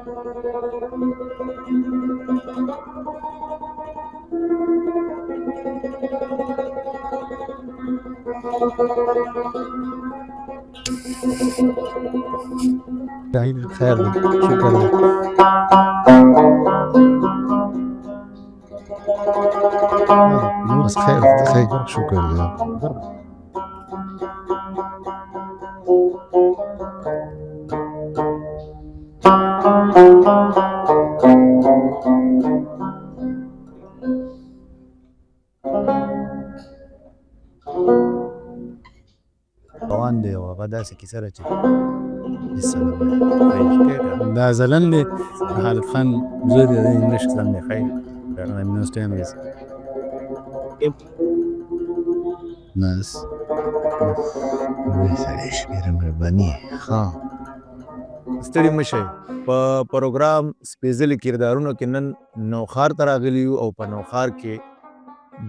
خیر دی، شکر دی. بس خیر دی، خیر شکر دی. روان دی او هغه داسې کیسه ده چې دا ځلند دی خالد خان زوی دی، د انګلیش قلم دی. ښایي ناس ډېره مهرباني. ښه ستړي مه شئ. په پروګرام سپېڅلي کردارونو کې نن نوښار ته راغلي یو او په نوښار کې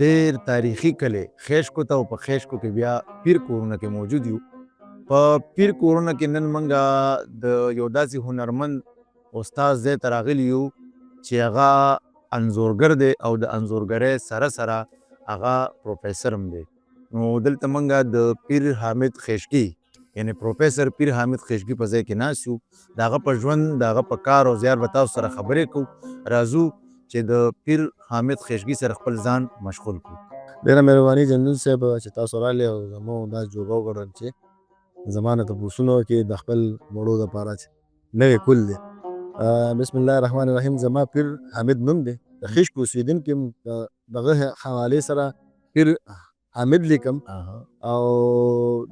ډېر تاریخي کلی خیشکو ته او په خیشکو کې بیا پیر کورونه کې موجود یو. په پیر کورونه کې نن موږ د یو داسې هنرمند استاد ځای ته راغلي یو چې هغه انځورګر دی او د انځورګرۍ سره سره هغه پروفیسر هم دی. نو دلته موږ د پیر حامد خیشکي یعنی پروفیسر پیر حامد خیشکي په ځای کې ناست یو. د هغه په ژوند، د هغه په کار او زیار به تاسو سره خبرې کوو. راځو چې د پیر حامد خیشکي سره خپل ځان مشغول کړو. ډېره مهرباني جندون صاحب چې تاسو راغلې او زموږ دا جوګه وګڼل چې زما نه تپوسونه وکړي د خپل مړو دپاره چې نوی کل دی. بسم الله الرحمن الرحیم. زما پیر حامد نوم دی. د خیشکو اوسېدونکي یم. دغه حوالې سره پیر حامد لیکم او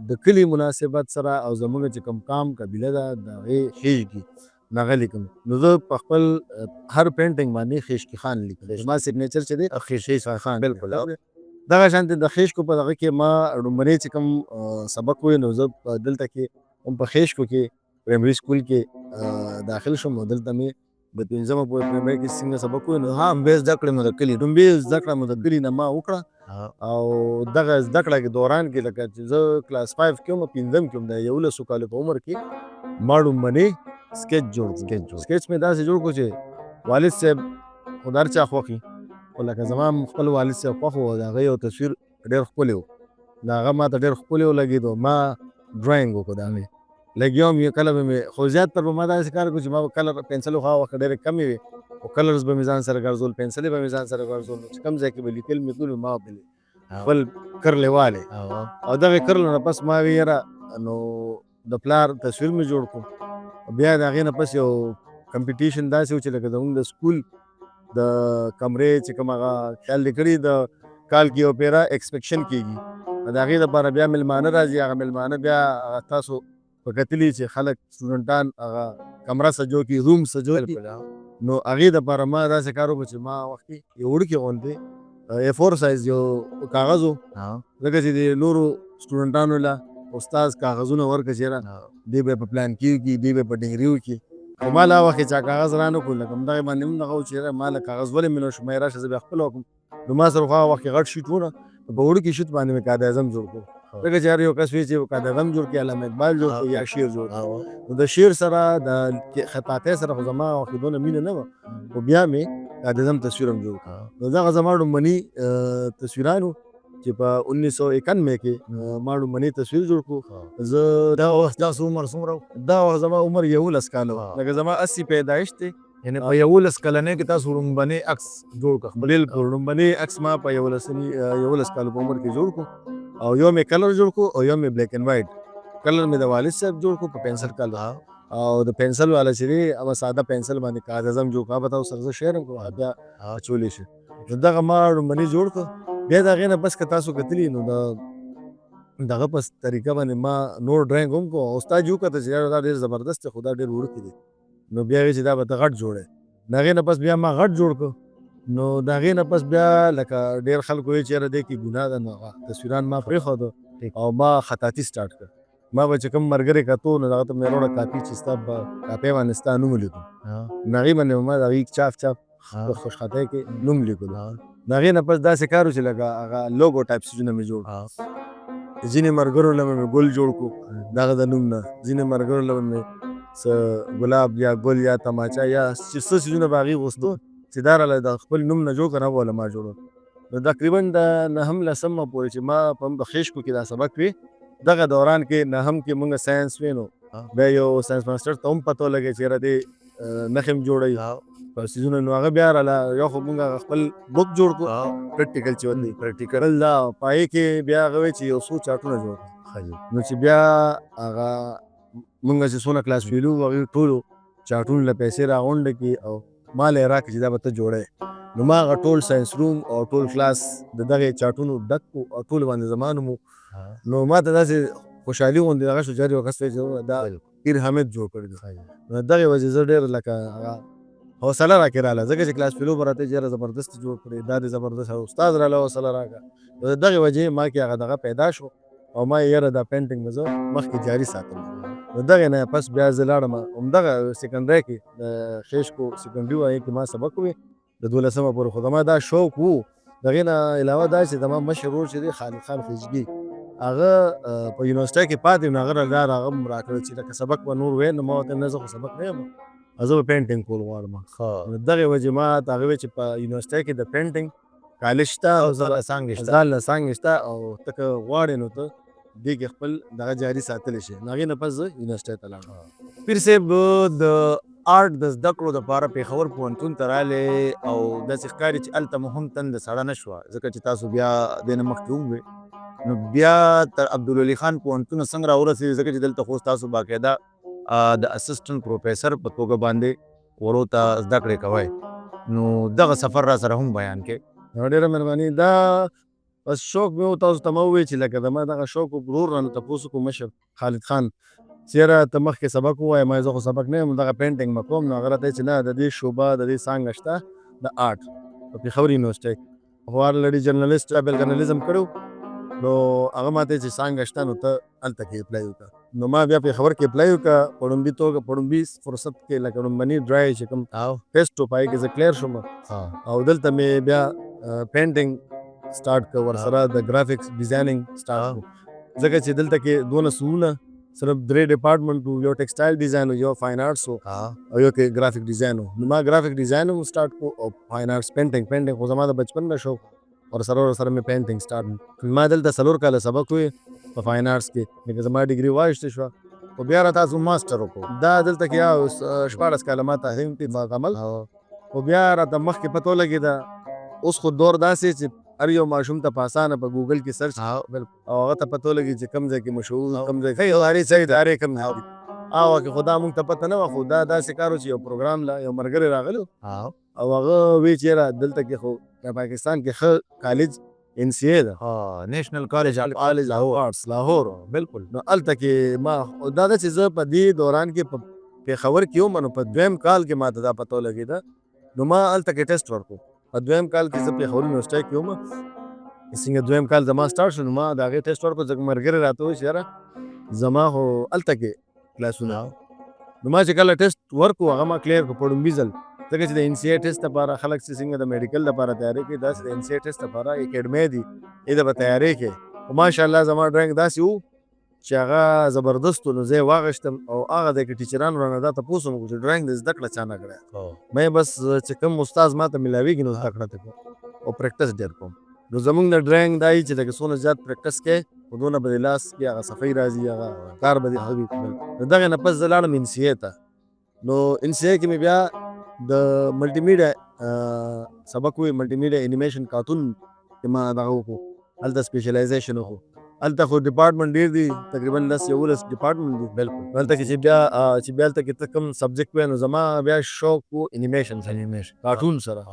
د کلي مناسبت سره او زموږ چې کوم قام قبیله ده د هغې خیشکي هغه لیکم. نو زه په خپل هر پینټنګ باندې خیشکي خان لیکم. زما سیګنیچر چې دی خیشکي خان. بلکل دغه شانتې د خیشکو په دغه کې ما لومړنی چې کوم سبق وی نو زه دلته کې هم په خیشکو کې پرایمري سکول کې داخل شوم. نو دلته مې د پنځمه پورې پرایمري کې څنګه سبق وی نو همبې زده کړې مو د کلي لومبې زده کړه مو د کلي نه ما وکړه او دغه زده کړه کې دوران کې لکه چې زه کلاس 5 کې وم پنځم کې وم د 11 کالو په عمر کې ما لومړنی سکیچ جوړ کړ. سکیچ مې داسې جوړ کړو چې والد صاحب خو د هر چا خوښ وي خو لکه زما خپل والد صاحب خوښ و. د هغه یو تصویر ډېر ښکلی و. د هغه ما ته ډېر ښکلی ولګېد او ما ډرایینګ وکړو. د هغې لګیا وم کله به مې خو زیات تر به ما داسې کار وکړو چې ما به کلر پنسل خو هغه وخت ډېرې کمې وې او کلرز به مې ځان سره ګرځول، پنسلې به مې ځان سره ګرځول. چې کوم ځای کې به لیکل مې کول ما به خپل کرلې والې او دغې کرلو نه پس ما وی یاره نو د پلار تصویر مې جوړ کړو. بیا د هغې نه پس یو کمپټیشن داسې و چې لکه زموږ د سکول د کمرې چې کوم هغه خیال دې کړي د کال کې یو پیره ایکسپیکشن کېږي. د هغې دپاره بیا میلمانه راځي. هغه میلمانه بیا تاسو په کتلي چې خلک سټوډنټان هغه کمره سجو کړي، روم سجو کړي. نو هغې دپاره ما داسې کار وکړو چې ما وخت کې یو وړوکې غوندې A4 سایز یو کاغذ و ځکه چې د نورو سټوډنټانو له استاد کاغذونه ورکړه چې یاره دې به یې په پلان کې وکړي، دې به یې په ډنګري وکړي. خو ما له هغه وخت کې چا کاغذ را نه کړو. لکه همدغې باندې هم دغه و چې یاره ما له کاغذ ولې مې نه شو، ما یې راشه زه بیا خپله وکړم. نو ما سره خو هغه وخت کې غټ شیټ و نه، په وړوکي شیټ باندې مې قائد اعظم جوړ کړو. ځکه چې هر یو کس وایي چې قائد اعظم جوړ کړي، علامه اقبال جوړ کړي یا شعر جوړ کړي. نو د شعر سره د خطاطۍ سره خو زما هغه وخت دونه مینه نه وه خو بیا مې قائد اعظم تصویر هم جوړ کړو. نو دغه زما لومړني تصویران و چې په 1991 کې ما لومړنی تصویر جوړ کړو. زه دغه وخت ستاسو عمر څومره و؟ دغه وخت زما عمر 11 کاله و. لکه زما 80 پیدایش دی یعنې په 11 کلنۍ کې تاسو لومړنی عکس جوړ کړ. بلکل لومړنی عکس ما په 11 کالو په عمر کې جوړ کړو او یو مې کلر جوړ کړو او یو مې بلیک اینډ وایټ. کلر مې د والد صاحب جوړ کړو په پنسل کلر او د پنسل والا چې دی هغه ساده پنسل باندې قائد اعظم جوړ کړو. به تاسو سره زه شعر هم کوم بیا اچولی شي. نو دغه ما لومړنی جوړ کړو. بیا د هغې نه بس که تاسو کتلي نو د دغه په طریقه باندې ما نور ډرایینګ هم کړو. استاد یې وکتل چې دا ډېر زبردست دی خو دا ډېر وړوکی دی. نو بیا وایي چې دا به ته غټ جوړی. د هغې نه پس بیا ما غټ جوړ کړو. نو د هغې نه پس بیا لکه ډېر خلک وایي چې یاره دې کې ګناه ده. نو هغه تصویران ما پرېښوده او ما خطاطي سټارټ کړه. ما به چې کوم ملګری کتو نو هغه ته مې وروړه کاپي چې ستا په کاپۍ باندې ستا نوم ولیکو. نو هغې باندې ما د هغې چاپ خوشخطۍ کې نوم لیکلو. د هغې نه پس داسې کار و چې لکه هغه لوګو ټایپ څیزونه مې جوړ کړو. ځینې ملګرو له مې ګل جوړ کړو دغه د نوم نه. ځینې ملګرو له مې څه ګلاب یا ګل یا تماچا یا چې څه څیزونه به هغې غوښتو چې دا راله د خپل نوم نه جوړ که نه به له ما جوړول. نو تقریبا د نهم لسمه پورې چې ما په خیشکو کې دا سبق وي دغه دوران کې نهم کې مونږ ساینس وی نو بیا یو ساینس ماسټر ته هم پته ولګی چې یاره دې نښې هم جوړوي په څیزونه نو هغه بیا راله یو خو مونږ خپل بک جوړ کړو پریکټیکل چې ودی پریکټیکل دا پای کې بیا هغه وی چې یو څو چارټونه جوړ کړو نو چې بیا هغه مونږ چې څونه کلاس فیلو هغې ټولو چارټونو له پیسې راغونډه کړي او ما له یې راکړه چې دا به ته جوړی نو ما هغه ټول ساینس روم او ټول کلاس د دغې چارټونو ډک کړو او ټول باندې زما نوم نو ما ته داسې خوشحالي غوندې هغه شو چې هر یو کس وایي چې دا پیر حامد جوړ کړی دی نو دغې وجې زه ډېر لکه هغه حوصله راکې راله ځکه چې کلاس فیلو به راته چې یاره زبردست جوړ کړی دا دې زبردست استاد راله حوصله راکړه نو د دغې وجې ما کې هغه دغه پیدا شو او ما یې یاره دا پینټینګ به زه مخکې جاري ساتم نو دغې نه پس بیا زه لاړم همدغه سیکنډرۍ کې د خیشکو سیکنډري وایي کې ما سبق وي د 12مه پورې خو زما دا شوق وو دغې نه علاوه دا چې زما مشر ورور چې دی خالد خان خیجګي هغه په یونیورسټۍ کې پاتې نو هغه راله هغه هم راکړی چې لکه سبق به نور وی نو ما ورته نه زه خو سبق نه یم زه به پینټینګ کول غواړم نو دغې وجې ما ته هغې ویل چې په یونیورسټۍ کې د پینټینګ کالج شته او ځان له څانګې شته او ته که غواړې نو ته دې کې خپل دغه جاري ساتلی شي نو هغې نه پس زه یونیورسټۍ ته لاړم پیر صاحب د آرټ د زده کړو دپاره پېښور پوهنتون ته رالی او داسې ښکاري چې هلته مو هم تنده سړه نه شوه ځکه چې تاسو بیا دې نه مخکې هم وې نو بیا تر عبدالولي خان پوهنتونه څنګه راورسېدې ځکه چې دلته خو تاسو باقاعده د اسسټنټ پروفیسر په توګه باندې ورو ته زده کړې کوئ نو دغه سفر را سره هم بیان کړئ ډېره مهرباني دا بس شوق مې و تاسو ته ما وویل چې لکه زما دغه شوق و ورور رانه تپوس وکړو مشر خالد خان چې یاره ته مخکې سبق ووایه ما زه خو سبق نه یم دغه پینټینګ به کوم نو هغه راته چې نه د دې شعبه د دې څانګه شته د آرټ په پېښور یونیورسټۍ خو الریډي جرنلسټ ټرافل جرنلزم کړی نو هغه ما ته چې څانګه شته نو ته هلته کې اپلای وکړه نو ما بیا پېښور کې اپلای وکړه په لومړي توګه په لومړي فرصت کې لکه لومړني ډرای چې کوم ټیسټ و په هغې کې زه کلیر شوم او دلته مې بیا پینټینګ سټارټ کړه ورسره د ګرافکس ډیزایننګ سټارټ کړو ځکه چې دلته کې دونه سوونه صرف 3 ډپارټمنټ وو یو ټیکسټایل ډیزاین یو فاین آرټس وو او یو کې ګرافیک ډیزاین وو نو ما ګرافیک ډیزاین هم سټارټ کړو او فاین آرټس پینټینګ خو زما د بچپن نه شوق ورسره مې پینټینګ سټارټ کړو ما دلته 4 کاله سبق وی په فاین آرټس کې لکه زما ډیګري واخیستې شوه خو بیا را تاسو ماسټر وکړو دا دلته کې یا 14 کاله ما تعلیم کې مکمل خو بیا راته مخکې پته ولګېده اوس خو دور داسې چې هر یو ماشوم ته په اسانه په ګوګل کې سرچ او هغه ته پته ولګي چې کوم ځای کې مشهور کوم ځای کې هرې ځای د هرې کوم هغه کې خو دا موږ ته پته نه وه خو دا داسې کار و چې یو پروګرام له یو ملګری راغلی او هغه وی چې یاره دلته کې خو په پاکستان کې ښه کالج NCA ده نیشنل کالج آرټس لاهور بالکل نو هلته کې ما دا ده چې زه په دې دوران کې په پېښور کې وم نو په 2م کال کې ما ته دا پته ولګېده نو ما هلته کې ټیسټ ورکړو په 2م کال کې زه پېښور یونیورسټۍ کې وم څنګه 2م کال زما سټارټ شو نو ما د هغې ټیسټ ورکړو ځکه ملګري راته وویل چې یاره زما خو هلته کې کلاسونه نو ما چې کله ټیسټ ورکړو هغه ما کلیر کړو په لومړي ځل ځکه چې د NCA ټیسټ لپاره خلک چې څنګه د میډیکل لپاره تیاری کوي داسې د NCA ټیسټ لپاره اکیډمۍ دي هغې ته به تیاری کوي خو ماشاءالله زما ډرایینګ داسې و چې هغه زبردست و نو زه یې واخیستم او هغه ځای کې ټیچرانو رانه دا تپوس هم وکړو چې ډرایینګ دې زده کړه چا نه کړی مې بس چې کوم استاد ما ته میلاویږي نو زده کړه ته کوم او پریکټس ډېر کوم نو زمونږ د ډرایینګ دا چې لکه څونه زیات پریکټس کوې خو دونه به دې لاس کې هغه صفحۍ راځي هغه کار به دې ښه وي نو دغې نه پس زه لاړم NCA ته نو NCA کې مې بیا د ملټي میډیا سبق وی ملټي میډیا انیمیشن کارتون کې ما دغه وکړو هلته سپیشلایزیشن وکړو هلته خو ډپارټمنټ ډېر دي تقریبا 10-11 ډپارټمنټ دي بالکل هلته کې چې بیا هلته کې ته کوم سبجیکټ وی نو زما بیا شوق و انیمیشن کارټون سره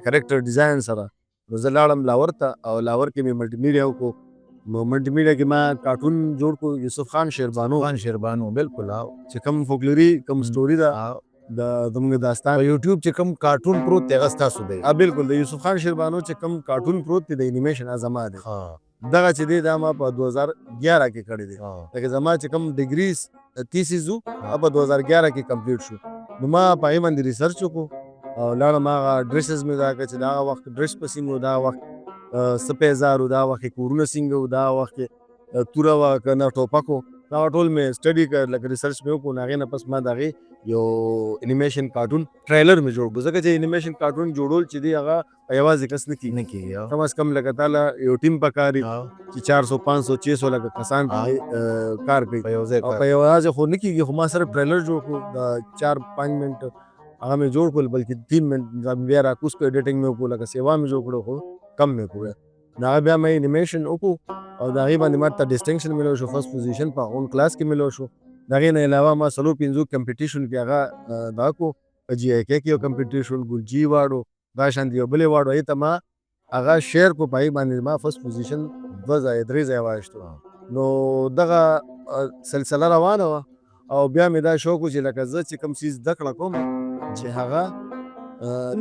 کریکټر ډیزاین سره نو زه لاړم لاهور ته او لاهور کې مې ملټي میډیا وکړو نو ملټي میډیا کې ما کارټون جوړ کړو یوسف خان شیربانو بالکل چې کوم فولکلوري کوم سټوري ده د زموږ داستان په یوټیوب چې کوم کارټون پروت دی هغه ستاسو دی بالکل د یوسف خان شیربانو چې کوم کارټون پروت دی د انیمیشن هغه زما دی دغه چې دی دا ما په 2011 کې کړی دی لکه زما چې کوم ډیګري تیسیز و هغه په 2011 کې کمپلیټ شو نو ما په هغې باندې ریسرچ وکړو او لاړم هغه ډریسز مې دا کړه چې د هغه وخت ډریس پسې مو دا وخت څه پیزار و دا وخت کورونه څنګه و دا وخت توره وه که نه ټوپک و دا ټول مې سټډي کړ لکه ریسرچ مې وکړو هغې نه پس ما د هغې یو انیمیشن کارټون ټریلر مې جوړ کړو ځکه چې انیمیشن کارټون جوړول چې دی هغه په یوازې کس نه کېږي نه کېږي کم از کم لکه تعالی یو ټیم پکار وي چې 400 500 600 لکه کسان پکې کار کوي په یو ځای او په یوازې خو نه کېږي خو ما سره ټریلر جوړ کړو د 4-5 منټ هغه مې جوړ کړل بلکې 3 منټ بیا راکوس په ایډیټینګ مې وکړو لکه سیوا مې جوړ کړو خو کم مې کړو د هغه بیا مې انیمیشن وکړو او د هغې باندې ماته ډسټینکشن ملو شو فرست پوزیشن په اون کلاس کې ملو شو د هغې نه علاوه ما 4-5 کمپټیشن کې هغه دا کو په جی آی کې یو کمپټیشن ګلجی واړو دا شان دی یو بلې واړو ایته ما هغه شیر کو پای باندې ما فرست پوزیشن 2 ځای 3 ځای واښتو نو دغه سلسله روانه وه او بیا مې دا شوق و چې لکه زه چې کوم څیز زده کړه کوم چې هغه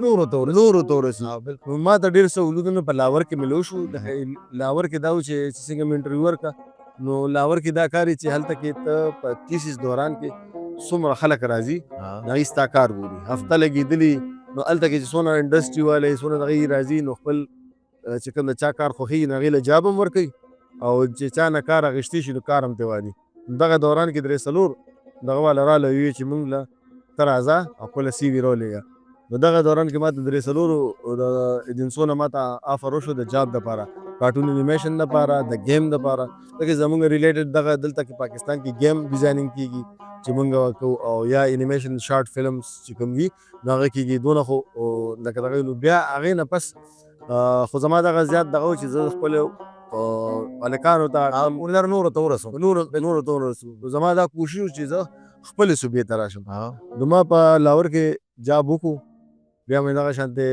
نورو ته ورسي ما ته ډېر څه ولودونه په لاور کې ملو شو د لاور کې دا و چې څنګه مې انټرویو ورکړه نو لاور کې دا کار چې هلته کې ته په تیسیس دوران کې څومره خلک راځي د هغې ستا کار ګوري هفته لګېدلي نو هلته کې چې څونه انډسټري والی څونه د هغې راځي نو خپل چې کوم د چا کار خوښېږي نو هغې له جاب هم ورکوي او چې چا نه کار اخیستی شي نو کار هم ترې وایي دغه دوران کې 3-4 دغه والا راله ویې چې مونږ له ته راځه او خپله سی وي راولېږه نو دغه دوران کې ماته 3-4 د ایجنسو نه ماته آفر وشو د جاب دپاره کارټون انیمیشن دپاره د گیم دپاره ځکه زمونږ ریلیټډ دغه دلته کې پاکستان کې گیم ډیزایننګ کېږي چې مونږ کوو او یا انیمیشن شارټ فلمز چې کوم وي نو هغه کېږي دونه خو لکه دغه نو بیا هغې نه پس خو زما دغه زیات دغه و چې زه خپلو هلکانو ته نورو ته ورسو زما دا کوشش و چې زه خپلې صوبې ته راشم نو ما په لاور کې جاب وکړو بیا مې دغه شانتې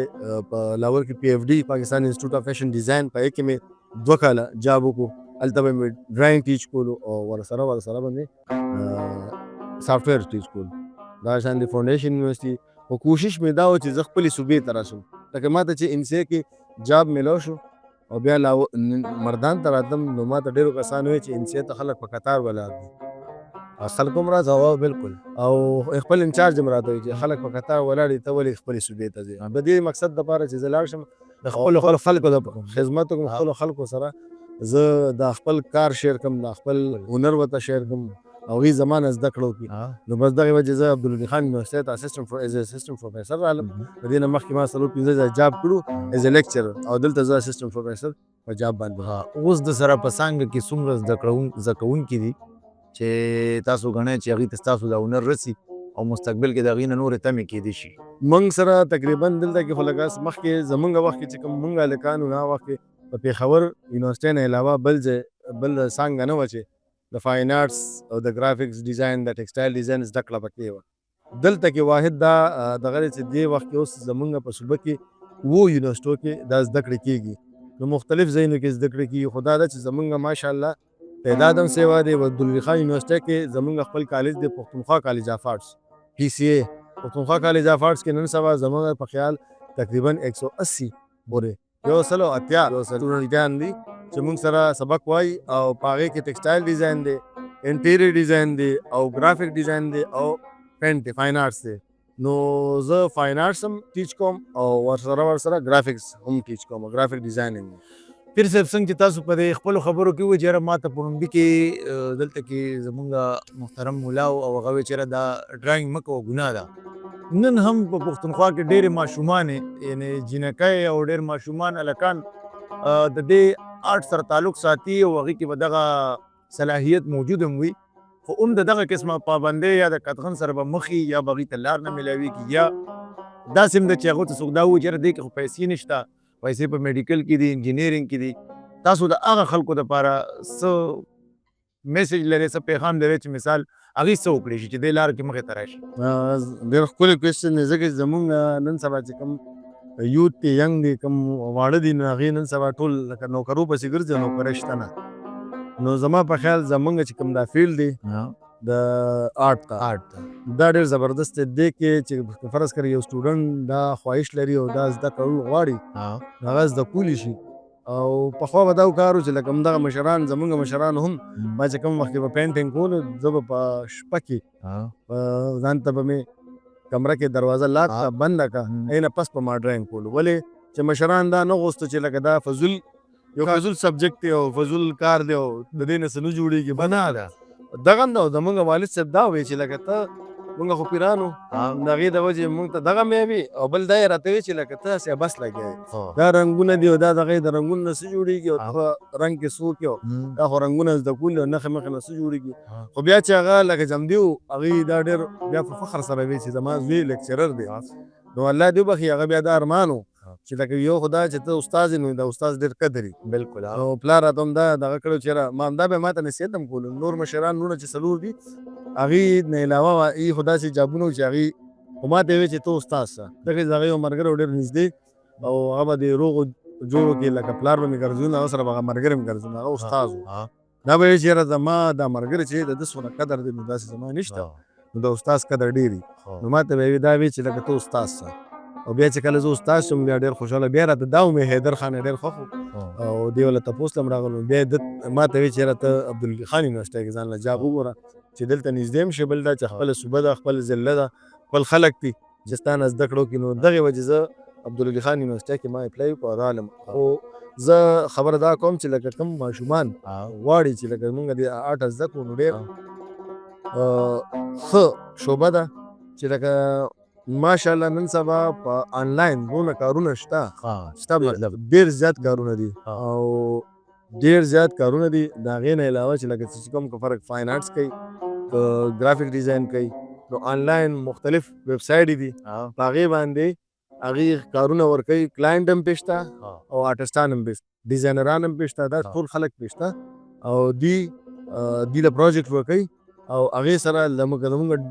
په لاور کې پی ایف ډي پاکستان انسټیټیوټ اف فیشن ډیزاین په هغې کې مې 2 کاله جاب وکړو هلته به مې ډرایینګ ټیچ کولو او ورسره به مې سافټویر ټیچ کولو دغه شانتې فاونډیشن یونیورسټي خو کوشش مې دا و چې زه خپلې صوبې ته راشم لکه ما ته چې انسیه کې جاب ملو شو او بیا مردان ته راتلم نو ما ته ډېرو کسانو ویل چې انسیه ته خلک په قطار ولاړ دي خلکو هم راځه بالکل او خپل انچارج هم راته وایي چې خلک په قطار ولاړ دي ته ولې خپلې صوبې ته ځې د دې مقصد دپاره چې زه لاړ شم د خپلو خلکو د خدمت وکړم خپلو خلکو سره زه د خپل کار شیر کړم د خپل هنر ورته شیر کړم او هغوی زما نه زده کړه وکړي نو بس دغې وجې زه عبدالودي خان یونیورسټۍ ته اسسټنټ پروفیسر رالم د دې نه مخکې ما 4-5 ځای جاب کړو ایز ا لیکچرر او دلته زه اسسټنټ پروفیسر په جاب باندې اوس د سره په څانګه کې څومره زده کوونکي دي چې تاسو غواړئ چې هغې ته ستاسو د هنر رسي او مستقبل کې د هغې نه نورې تمې کېدی شي موږ سره تقریبا دلته کې خو لکه مخکې زمونږ وخت کې چې کوم موږ هلکان وو هغه وخت کې په پېښور یونیورسټۍ نه علاوه بل څانګه نه وه چې د فاین آرټس او د ګرافکس ډیزاین د ټیکسټایل ډیزاین زده کړه پکې وه دلته کې واحد دا دغه دی چې دې وخت کې اوس زمونږ په صوبه کې 7 یونیورسټیو کې دا زده کړې کېږي نو مختلف ځایونو کې زده کړې کېږي خو دا ده چې زمونږ ماشاءالله تعداد هم سیوا دی عبدالودي خان یونیورسټۍ کې زمونږ خپل کالج دی پښتونخوا کالج اف آرټس پی سی اے پښتونخوا کالج اف آرټس کې نن سبا زمونږ په خیال تقریبا 180 پورې 180 سټوډنټان دي چې موږ سره سبق وایي او په هغې کې ټیکسټایل ډیزاین دی انټیریر ډیزاین دی او ګرافک ډیزاین دی او پینټ دی فاین آرټس دی نو زه فاین آرټس هم ټیچ کوم او ورسره ګرافکس هم ټیچ کوم ګرافک ډیزایننګ پیر صاحب څنګه چې تاسو په دې خپلو خبرو کې ووایي چې یاره ما ته په لومړي کې دلته کې زمونږ محترم ملا او هغه وایي چې یاره دا ډرایینګ مه کوه ګناه ده نن هم په پښتونخوا کې ډېرې ماشومانې یعنې جینکۍ او ډېر ماشومان هلکان د دې آرټ سره تعلق ساتي او هغې کې به دغه صلاحیت موجود هم وي خو هم د دغه قسمه پابندۍ یا د قطغن سره به مخ یا به هغې ته لار نه میلاویږي یا داسې هم ده چې هغو ته څوک دا ووایي چې یاره دې کې خو پیسې نشته پیسې په میډیکل کې دي انجینیرینګ کې دي تاسو د هغه خلکو دپاره څه میسج لرئ څه پیغام لرئ چې مثال هغې څه وکړی شي چې دې لاره کې مخې ته راشي ډېر ښکلی کوېسچن دی ځکه چې زمونږ نن سبا چې کوم یوت دی ینګ دی کوم واړه دي نو هغې نن سبا ټول لکه نوکرو پسې ګرځي نوکری شته نه نو زما په خیال زمونږ چې کوم دا فیلډ دی د آرټ ته دا ډېر زبردست دی کې چې فرض کړئ یو سټوډنټ دا خواهش لري او دا زده کول غواړي هغه زده کولی شي او پخوا به دا کار و چې لکه همدغه مشران زمونږ مشران هم ما چې کوم وخت کې به پینټینګ کولو زه به په شپه کې ځان ته به مې کمره کې دروازه لاک کړه بنده کړه هغې نه پس به ما ډرایینګ کولو ولې چې مشران دا نه غوښتو چې لکه دا فضول سبجیکټ دی او فضول کار دی او د دې نه څه نه جوړېږي بنا ده دغه هم ده زمونږ والد صاحب دا وایي چې لکه ته مونږ خو پیرانو د هغې د وجې مونږ ته دغه میوې او بل دا یې راته وایي چې لکه ته هسې بس لګیا یې دا رنګونه دي او دا د هغې د رنګونو نه څه جوړېږي او په رنګ کې څوک یو دا خو رنګونه زده کول او نښې مخې نه څه جوړېږي خو بیا چې هغه لکه جمدي و هغې دا ډېر بیا په فخر سره وایي چې زما زوی لیکچرر دی نو الله دې وبخي هغه بیا دا ارمان و چې لکه یو خو دا چې ته استاد یې نو د استاد ډېر قدر یي بالکل نو پلار راته هم دا دغه کړی چې یاره ما همدا بیا ما ته نصیحت هم کولو نور مشران وروڼه چې څلور دي هغې نه علاوه ای خو داسې جابونه و چې هغې خو ما ته یې ویل چې ته استاد شه دغې د هغې یو ملګری و ډېر نږدې او هغه به د روغو جوړو کې لکه پلار به مې ګرځون هغه سره به هغه ملګری مې ګرځون هغه استاد و دا به یې چې یاره زما دا ملګری چې د ده څومره قدر دی نو داسې زما نشته نو د استاد قدر ډېر وي نو ما ته به یې دا ویل چې لکه ته استاد شه او بیا چې کله زه استاد شم بیا ډېر خوشحاله بیا راته دا و مې حیدر خان یې ډېر خوښ و او دې وله تپوس ته هم راغلو بیا یې ما ته ویل چې یاره ته عبدالعلي خان یونیورسټۍ کې ځان له جاب وګوره چې دلته نږدې هم شي بل دا چې خپله صوبه ده خپل ضلع ده خپل خلک دي چې ستا نه زده کړه وکړي نو دغې وجې زه عبدالعلي خان یونیورسټۍ کې ما اپلای وکړو او رالم خو زه خبره دا کوم چې لکه کوم ماشومان غواړي چې لکه مونږ د آرټ زده کړو نو ډېر ښه شعبه ده چې لکه ماشاءالله نن سبا په آنلاین دونه کارونه شته ډېر زیات کارونه دي او ډېر زیات کارونه دي د هغې نه علاوه چې لکه چې کوم که فرق فاین آرټس کوي که ګرافیک ډیزاین کوي نو آنلاین مختلف ویب سایټ دي په هغې باندې هغې کارونه ورکوي کلاینټ هم پې شته او آرټسټان هم پې شته ډیزاینران هم پې شته دا ټول خلک پې شته او دوی له پروجیکټ ورکوي او هغې سره زموږ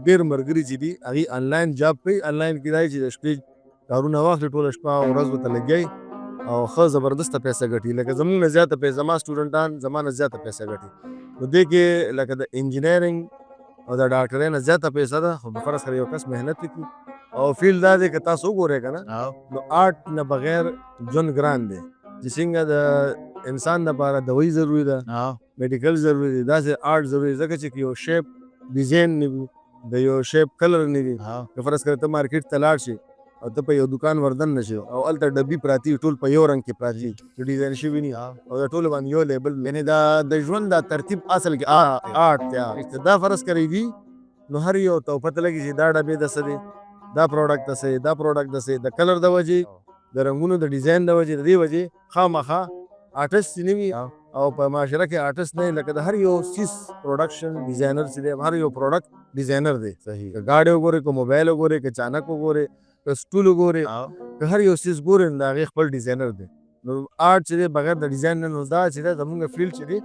ډېر ملګري چې دي هغې آنلاین جاب کوي آنلاین کېدای چې د شپې کارونه واخلي ټوله شپه او ورځ ورته لګیایي او ښه زبردسته پیسه ګټي لکه زموږ نه زیاته پیسه زما سټوډنټان زما نه زیاته پیسه ګټي نو دې کې لکه د انجینرینګ او د ډاکټرۍ نه زیاته پیسه ده خو په فرض سره یو کس محنت وکړي او فیل دا دی که تاسو وګورئ که نه نو آرټ نه بغیر ژوند ګران دی چې څنګه د انسان دپاره دوایي ضروري ده میډیکل ضروري دی داسې آرټ ضروري ځکه چې یو شیپ ډیزاین نه وي د یو شیپ کلر نه وي که فرض کړه ته مارکیټ ته لاړ شي او ته په یو دکان وردن نه شي او هلته ډبي پراتي ټول په یو رنګ کې پراتی چې ډیزاین شوي ني او د ټولو باندې یو لیبل یعنې د ژوند دا ترتیب اصل کې آرټ دی دا فرض کړی وي نو هر یو ته پته لګي چې دا ډبې د څه دی دا پروډکټ د څه دا پروډکټ د څه د کلر د وجې د رنګونو د ډیزاین د وجې د دې وجې خامخا آرټسټ نه وي او په معاشره کې آرټسټ نه لکه د هر یو سیس پروډکشن ډیزاینر چې دی هر یو پروډکټ ډیزاینر دی صحیح که ګاډی وګورئ که موبایل وګورئ که چانک وګورئ که سټول وګورئ که هر یو سیس ګورئ نو د هغې خپل ډیزاینر دی نو آرټ چې دی بغیر د ډیزاین نه نو دا چې دی زموږ فیلډ چې دی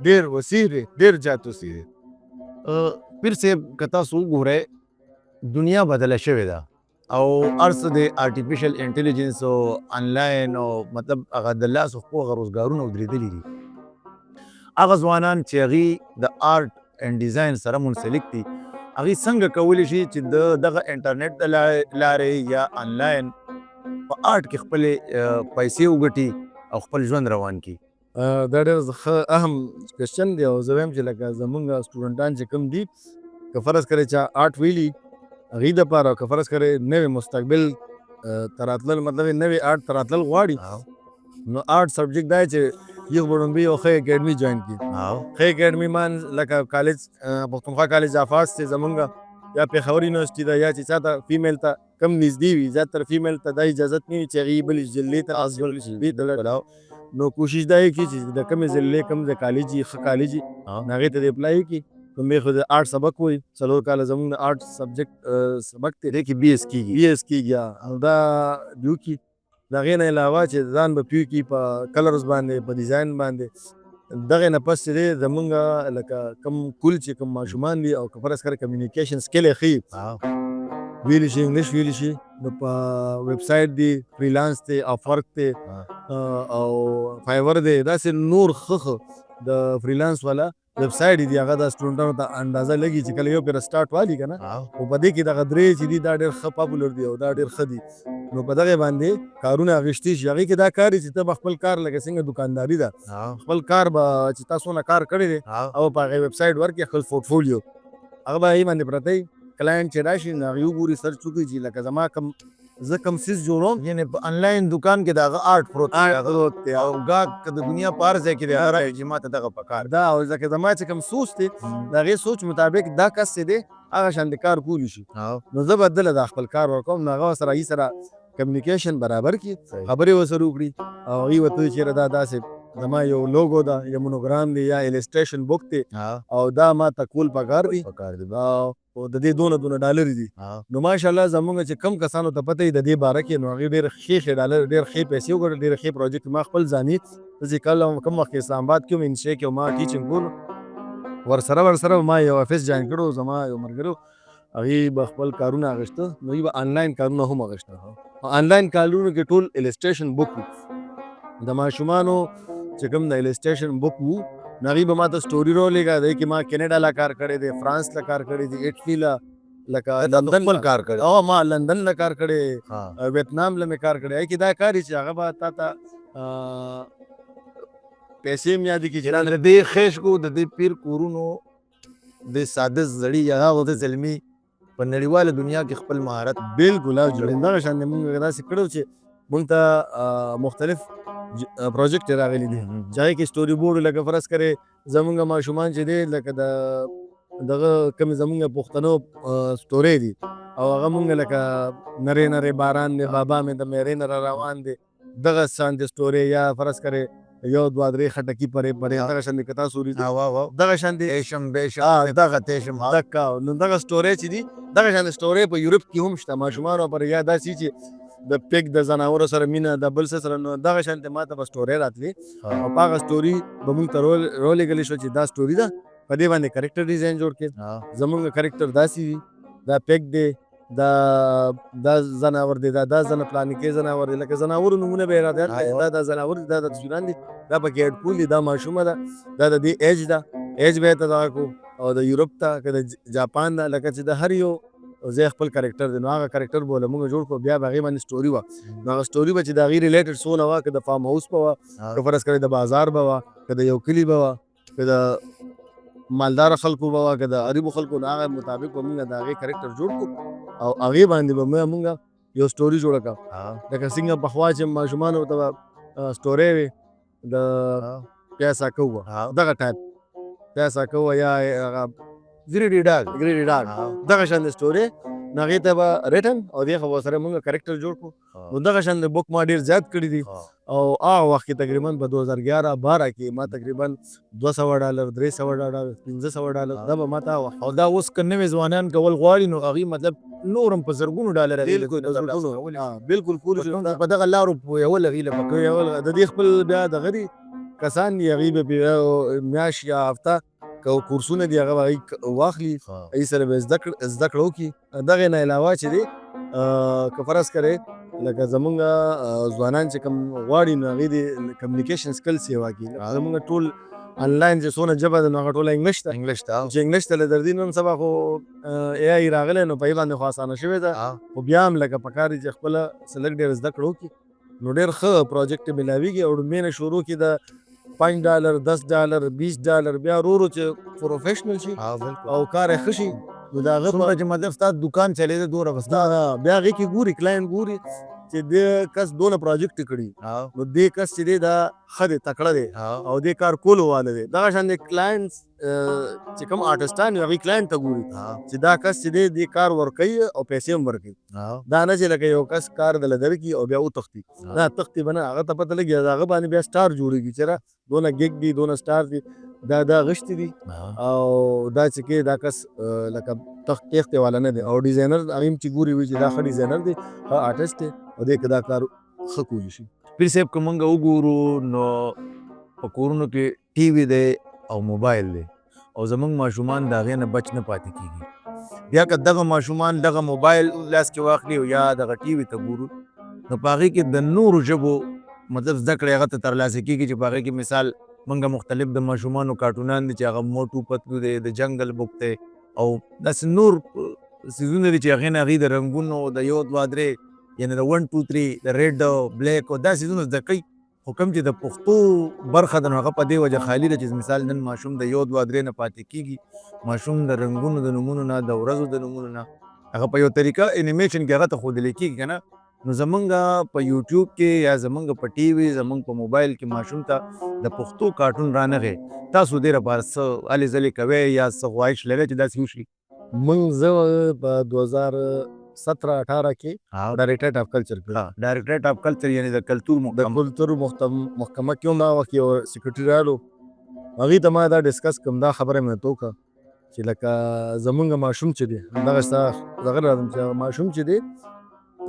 ډېر وسیع دی ډېر زیات وسیع دی پیر صاحب که تاسو وګورئ دنیا بدله شوې ده او هر څه د آرټیفیشل انټیلیجنس او آنلاین او مطلب هغه د لاس خپو هغه روزګارونه ودرېدلي دي هغه ځوانان چې هغې د آرټ اینډ ډیزاین سره منسلک دي هغې څنګه کولی شي چې د دغه انټرنیټ د لارې یا آنلاین په آرټ کې خپلې پیسې وګټي او خپل ژوند روان کړي دا ډېر ښه اهم کوېسچن دی او زه وایم چې لکه زمونږ سټوډنټان چې کوم دي که فرض کړئ چې آرټ ویلي هغې دپاره که فرض کړئ نوې مستقبل ته راتلل مطلب یې نوې آرټ ته راتلل غواړي نو آرټ سبجیکټ دا چې یو به لومبي یو ښه اکیډمي جوین کړي ښه اکیډمي مان لکه کالج پښتونخوا کالج افاظ دی زمونږ یا پېښور یونیورسټي ده یا چې چا ته فیمیل ته کم نږدې وي زیاتره فیمیل ته دا اجازت نه وي چې هغې بلې ضلعې ته نو کوشش دا یې کړي چې د کمې ضلعې کم د کالج وي ښه کالج وي هغې ته دې اپلای وکړي نو مې خو د آرټ سبق وایي 4 کاله زموږ د آرټ سبجیکټ سبق دی دې کې بي ایس کېږي او دا دې وکړي د هغې نه علاوه چې ځان به پوه کړي په کلرز باندې په ډیزاین باندې دغې نه پس چې دی زمونږ لکه کم کل چې کم ماشومان دي او که فرض کړه کمیونیکیشن سکل یې ښي ویلی شي انګلیش ویلی شي نو په ویب سایټ دی فریلانس دی افورک دی او فایور دی داسې نور ښه د فریلانس والا ویب سایټ دی هغه د سټوډنټانو ته اندازه لګي چې کله یو پرې سټارټ والي که نه خو په دې کې دغه درې چې دي دا ډېر ښه پاپولر دي او دا ډېر ښه دي نو په دغې باندې کارونه اخیستي شي هغې کې دا کار چې ته به خپل کار لکه څنګه دکانداري ده خپل کار به چې تا څونه کار کړی دی او په هغې ویب سایټ ورکړي خپل پورټفولیو هغه به هغې باندې پرته کلاینټ چې راشي نو هغې وګوري سرچ وکړي چې لکه زما کوم زه کوم څیز جوړوم یعنې په انلاین دکان کې د هغه آرټ پروت دی پروت دی. او ګاهک که د دنیا په هر ځای کې دی هغه رایي چې ما ته دغه پکار دا او ځکه زما چې کوم سوچ دی د هغې سوچ مطابق دا کس چې دی هغه شانې کار کولی شي نو زه به دله دا خپل کار ورکوم نو هغه سره سره کمیونیکیشن برابر کړي خبرې ورسره وکړي او هغوی ورته وایي چېرې دا داسې زما یو لوګو ده یا مونوګرام دی یا ایلسټریشن بک دی او دا ما ته کول پکار دی او د دې دونه ډالر دي نو ماشاءالله زمونږ چې کم کسانو ته پته د دې باره کې نو هغوی ډېر ښې ډالر ډېر ښې پیسې وګټل ډېر ښې پروجیکټ ما خپل ځاني چې کله کوم وخت کې اسلام آباد کې وم انشا کې ما ټیچنګ کولو ورسره ما یو افس جوین کړو زما یو ملګرو هغوی به خپل کارونه اخیسته نو هغوی به آنلاین کارونه هم اخیسته آنلاین کارونو کې ټول ایلسټریشن بک وو د ماشومانو چې کوم د ایلسټریشن بک وو نو هغوی به ما ته سټوري راولېږه دی کې ما کینیډا له کار کړی دی فرانس له کار کړی دی اټلي له لکه لندن خپل کار کړی او ما لندن له کار کړی ویتنام له مې کار کړی هغې کې دا کار چې هغه به تا ته پیسې هم یادې کړي چې د دې خیشکو د دې پیر کورونو د ساده زړي یا هغه د زلمي په نړیواله دنیا کې خپل مهارت بالکل دغه شان دی مونږ داسې کړو چې مونږ ته مختلف پروجیکټ راغلی دي چې هغې کې سټوري بورډ لکه فرض کرې زمونږ ماشومان چې دی لکه د دغه کومې زمونږ پښتنو سټورۍ دي او هغه مونږ لکه نرې نرې باران دی بابا مې د میرې نه را روان دی دغه شان دی سټورۍ یا فرض کرې یو دوه درې خټکي پرې دغه شان دی که تاسو ولیدو دغه شان دی ایشم بیشم دغه تیشم دکه نو دغه سټورۍ چې دي دغه شان سټورۍ په یورپ کې هم شته ماشومانو پر یا داسې چې د پیک د زناورو سره مینه د بل څه سره نو دغه شانتې ما ته به سټورۍ راتلې او په هغه سټوري به مونږ ته راولېږلې شوه چې دا سټوري ده په دې باندې کرکټر ډیزاین جوړ کړې زمونږ کرکټر داسې دي دا پیک دی دا زناور دی دا زنه پلانیکې زناور دی لکه زناورو نومونه به یې راته دا زناور دی دا تصویران دي دا پکې هیډ پول دي دا ماشومه ده دا د دې ایج ده ایج به یې ته دغه کړو او د یورپ ته که د جاپان ده لکه چې د هر یو زه خپل کرکټر دی نو هغه کرکټر به له مونږ جوړ کړو بیا به هغې باندې سټوري وه نو هغه سټوري به چې د هغې ریلیټډ څونه وه که د فارم هاوس به وه که فرض کړئ د بازار به وه که د یو کلي به وه که د مالداره خلکو به وه که د غریبو خلکو نو هغه مطابق به مونږ د هغې کرکټر جوړ کړو او هغې باندې به مونږ یو سټوري جوړه کړه لکه څنګه پخوا چې ماشومانو ته به سټورۍ وې د پیاسا کوه دغه ټایپ پیاسا کوه یا هغه ګریډي ډاګ دغه شان د سټوري نو هغې ته به ریټن او دې خو سره مونږ کرکټر جوړ کړو نو دغه شان د بک ما ډېر زیات کړي دي او هغه وخت کې تقریبا په 2011-12 کې ما تقریبا $200 $300 $500 دا به ما ته او دا اوس که نوې ځوانان کول غواړي نو هغوی مطلب نور هم په زرګونو ډالر بالکل پوره په دغه لارو پوهول هغوی له پکوي د دې خپل بیا دغه دي کسان دي هغوی به میاشت یا هفته که کورسونه دي هغه به واخلي هغې سره به زده کړه وکړي دغې نه علاوه چې دی که فرض کړئ لکه زمونږ ځوانان چې کوم غواړي نو هغوی د کمیونیکیشن سکلس یې واکړي زمونږ ټول آنلاین چې څونه ژبه ده نو هغه ټوله انګلیش ته چې انګلیش ته له دردي نن سبا خو اے آی راغلی نو په هغې باندې خو اسانه شوې ده خو بیا هم لکه پکار دي چې خپله څه لږ ډېر زده کړه وکړي نو ډېر ښه پروجیکټ میلاویږي او ډومې نه شروع کړي د $5 $10 $20 بیا ورو چې پروفیشنل شي او کار یې ښه شي نو د هغه څومره چې مطلب ستا دکان چلېده دومره به ستا بیا هغې کې ګوري کلاینټ ګوري چې دې کس دونه پروجیکټ کړي نو دې کس چې دی دا ښه دی تکړه دی او دې کار کولو واله دی دغه شان د کلاینټس چې کوم آرټسټان وي هغوی کلاینټ ته ګوري چې دا کس چې دی دې کار ورکوي او پیسې هم ورکوي دا نه چې لکه یو کس کار دله درکړي او بیا وتښتي نه تښتي به نه هغه ته پته لګي د هغه باندې بیا سټار جوړېږي چېرې دونه ګیګ دي دونه سټار دي دا غشتي دي او دا چې کې دا کس لکه تښتې والا نه دی او ډیزاینر هغه هم چې ګوري وي چې دا ښه ډیزاینر دی ښه آرټسټ دی او دې که دا کار ښه کولی شي پیر صاحب که موږ وګورو نو په کورونو کې ټي وي دی او موبایل دی او زمونږ ماشومان د هغې نه بچ نه پاتې کېږي بیا که دغه ماشومان دغه موبایل لاس کې واخلي او یا دغه ټي وي ته ګورو نو په هغې کې د نورو ژبو مطلب زده کړې هغه ته ترلاسه کېږي چې په هغې کې مثال موږ مختلف د ماشومانو کارټونان دي چې هغه موټو پتلو دی د جنګل بک دی او داسې نور څیزونه دي چې هغې نه هغوی د رنګونو د یو دوه درې یعنې د 1 2 3 د ریډ بلیک او دا څیزونه زده کوي خو کوم چې د پښتو برخه ده نو هغه په دې وجه خالي ده چې مثال نن ماشوم د یو دوه درې نه پاتې کېږي ماشوم د رنګونو د نومونو نه د ورځو د نومونو نه هغه په یو طریقه انیمیشن کې هغه ته ښودلی کېږي که نه نو زمونږ په یوټیوب کې یا زمونږ په ټي وي زمونږ په موبایل کې ماشوم ته د پښتو کارټون رانغی تاسو دې لپاره څه هلې ځلې کوئ یا څه خواهش لرئ چې داسې وشي؟ زه په 2017-18 کې ډایرکټریټ اف کلچر کې ډایرکټریټ اف کلچر یعنې د کلتور د کلتور محکمه کې هم دا وخت یو سیکرټري رالو هغې ته ما دا ډسکس کوم دا خبره مې ورته وکړه چې لکه زمونږ ماشوم چې دی همدغه ستا دغه راځم چې ماشوم چې دی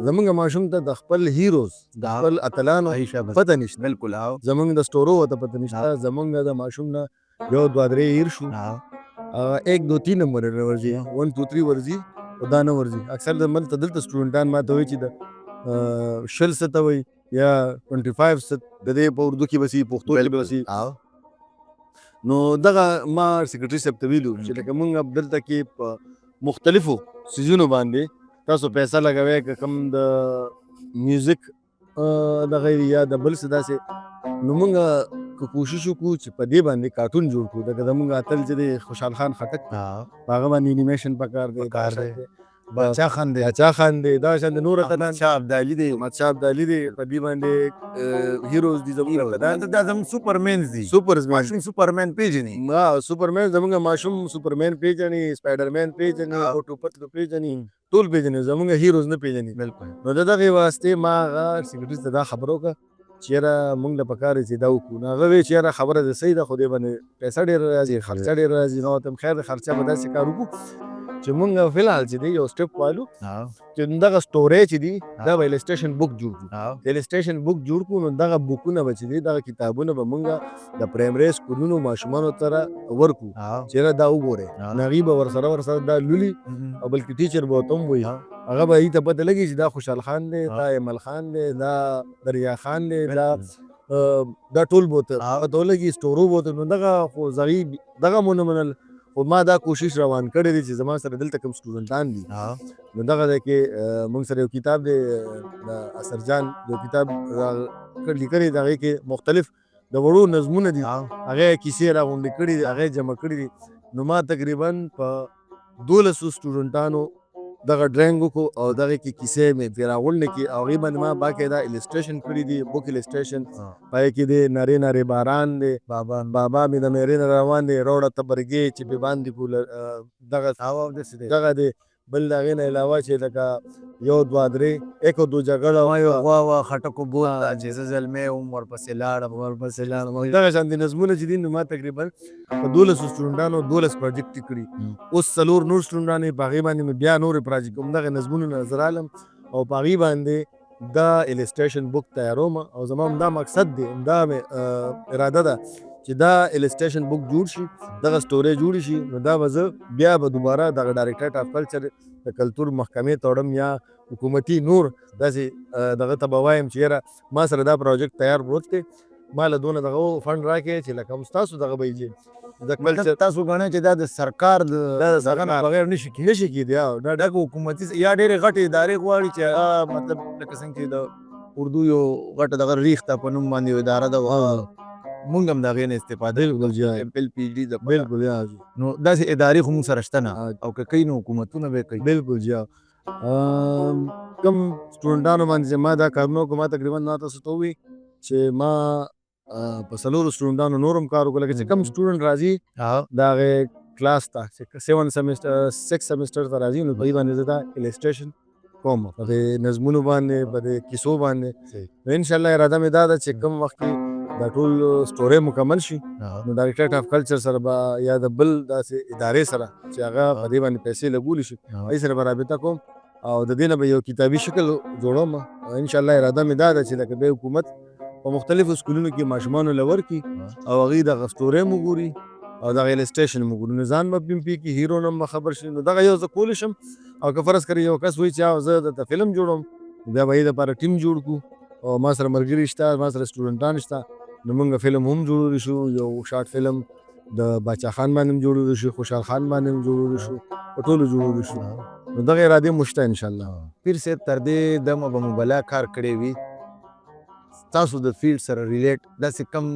زمونږ ماشوم ته د خپل هیروز د خپل اتلانو پته نشته بالکل زمونږ د سټورو ورته پته نشته زمونږ د ماشوم نه 1 2 3 هیر شو 1 2 3 نمبر ورځي 1 2 3 ورځي او دا نه ورځي اکثر د ملته دلته سټوډنټان ما ته وایي چې د شل څه ته وایي یا 25 څه د دې په اردو کې به سي پښتو کې به سي نو دغه ما سیکرټري صاحب ته ویلو چې لکه مونږ دلته کې په مختلفو څیزونو باندې تاسو پیسې لګوئ که کوم د میوزیک دغه یا د بل څه داسې نو مونږ که کوشش وکړو چې په دې باندې کارټون جوړ کړو لکه زمونږ اتل چې دی خوشحال خان خټک په هغه باندې انیمیشن پکار دی باچا خان دی دا شان د نور اتلان احمد شاه ابدالي دی په دې باندې هیروز دي زمونږ دا زموږ سوپرمینز دي ماشوم سوپرمین پیژني سوپرمین زمونږ ماشوم سوپرمین پیژني سپایډرمین پیژني اوټو پتلو پیژني ټول پیژني زمونږ هیروز نه پیژني بالکل نو د دغې واسطې ما هغه سیکرټري ته دا خبره وکړه چې یاره مونږ له پکار چې دا وکړو نو هغه وایي چې یاره خبره د صحیح ده خو دې باندې پیسه ډېره راځي خرچه ډېره راځي نو ته هم خیر د خرچه به داسې کار وکړو چې مونږ فلحال چې دی یو سټپ والو چې دغه سټوري چې دي دا به السټریشن بک جوړ کړو د السټریشن بک جوړ کړو نو دغه بکونه به چې دي دغه کتابونه به مونږ د پرایمري سکولونو ماشومانو سره ورکړو چې دا وګورئ نو هغوی به ورسره دا لولي او بلکې ټیچر به ورته هم وایي هغه به هغوی ته پته لګي چې دا خوشحال خان دی دا ایمل خان دی دا دریا خان دی دا ټول به ورته پته ولګي سټورو به ورته نو دغه خو دغه مو نه منل خو ما دا کوشش روان کړی دی چې زما سره دلته کوم سټوډنټان دي نو دغه دی کې موږ سره یو کتاب دی د اثرجان یو کتاب لیکلی د هغې کې مختلف د وړو نظمونه دي هغه کیسې راغونډې کړي دي هغه جمع کړي دي نو ما تقریبا په 12 سټوډنټانو دغه ډرایینګ وکړو او دغه کې کیسې مې پرې راغونډې کړي او هغې باندې ما باقاعده السټریشن کړي دي بک السټریشن پای کې دی نارې نارې باران دی بابا مې د میرې نه روان دی روړه ته برګې چې پې باندې دغه دی بل د هغې نه علاوه چې لکه 1 2 3 1 2 جګړه وا خټکو بوت چې زه زلمی وم ورپسې لاړم دغه شان دي نظمونه چې دي نو ما تقریبا په 12 سټوډنټانو 12 پروجیکټ کړي اوس 4 نور سټوډنټان په هغې باندې مې بیا نور پروجیکټ کوم دغه نظمونو نظر عالم او په هغې باندې دا السټریشن بک تیاروم او زما همدا مقصد دی همدا مې اراده ده چې دا السټریشن بک جوړ شي دغه سټوري جوړ شي نو دا به زه بیا به دوباره دغه ډایرکټریټ اف کلچر د کلتور محکمې ته وړم یا حکومتي نور داسې دغه ته به وایم چې یاره ما سره دا پروجیکټ تیار پروت دی ما له دونه دغه فنډ راکړې چې لکه هم ستاسو دغه به یې د کلچر تاسو ګڼئ چې دا د سرکار دغه نه بغیر نشي کېدی دا حکومتي یا ډېرې غټې ادارې غواړي چې مطلب لکه څنګه چې د اردو یو غټه دغه ریښته په نوم باندې یو اداره ده مونږ هم د هغې نه استفاده بل پی ډي د بالکل نو داسې ادارې خو مونږ سره شته نه او که کوي نو حکومتونه به کوي بالکل کوم سټوډنټانو باندې چې ما دا کارونه وکړو ما تقریبا ما تاسو ته ووایي چې ما په 4 سټوډنټانو نور هم کار وکړو لکه چې کوم سټوډنټ راځي د هغې کلاس ته چې 7 سیمسټر 6 سیمسټر ته راځي نو په دې باندې زه دا السټریشن کوم په دې نظمونو باندې په دې کیسو باندې نو انشاءالله اراده مې دا ده چې کوم وخت کې دا ټول سټوري مکمل شي نو ډایرکټریټ اف کلچر سره به یا د بل داسې ادارې سره چې هغه په دې باندې پیسې لګولی شي هغې سره به رابطه کوم او د دې نه به یو کتابي شکل جوړوم او انشاءالله اراده مې دا ده چې لکه د حکومت په مختلفو سکولونو کې ماشومانو له ورکړي او هغوی دغه سټوري مو ګوري او دغه السټریشن مو ګوري نو ځان به پې کې هیرو نه به خبر شي نو دغه یو زه کولی شم او که فرض کړئ یو کس وایي چې زه درته فلم جوړوم بیا به یې دپاره ټیم جوړ کړو او ما سره ملګري شته ما سره سټوډنټان شته نو موږ فلم هم جوړولی شو یو شارټ فلم د باچا خان باندې هم جوړولی شو خوشحال خان باندې هم جوړولی شو په ټولو جوړولی شو نو دغه ارادې مو شته انشاءالله پیر صاحب تر دې دمه به مو بلا کار کړی وي تاسو د فیلډ سره ریلیټ داسې کم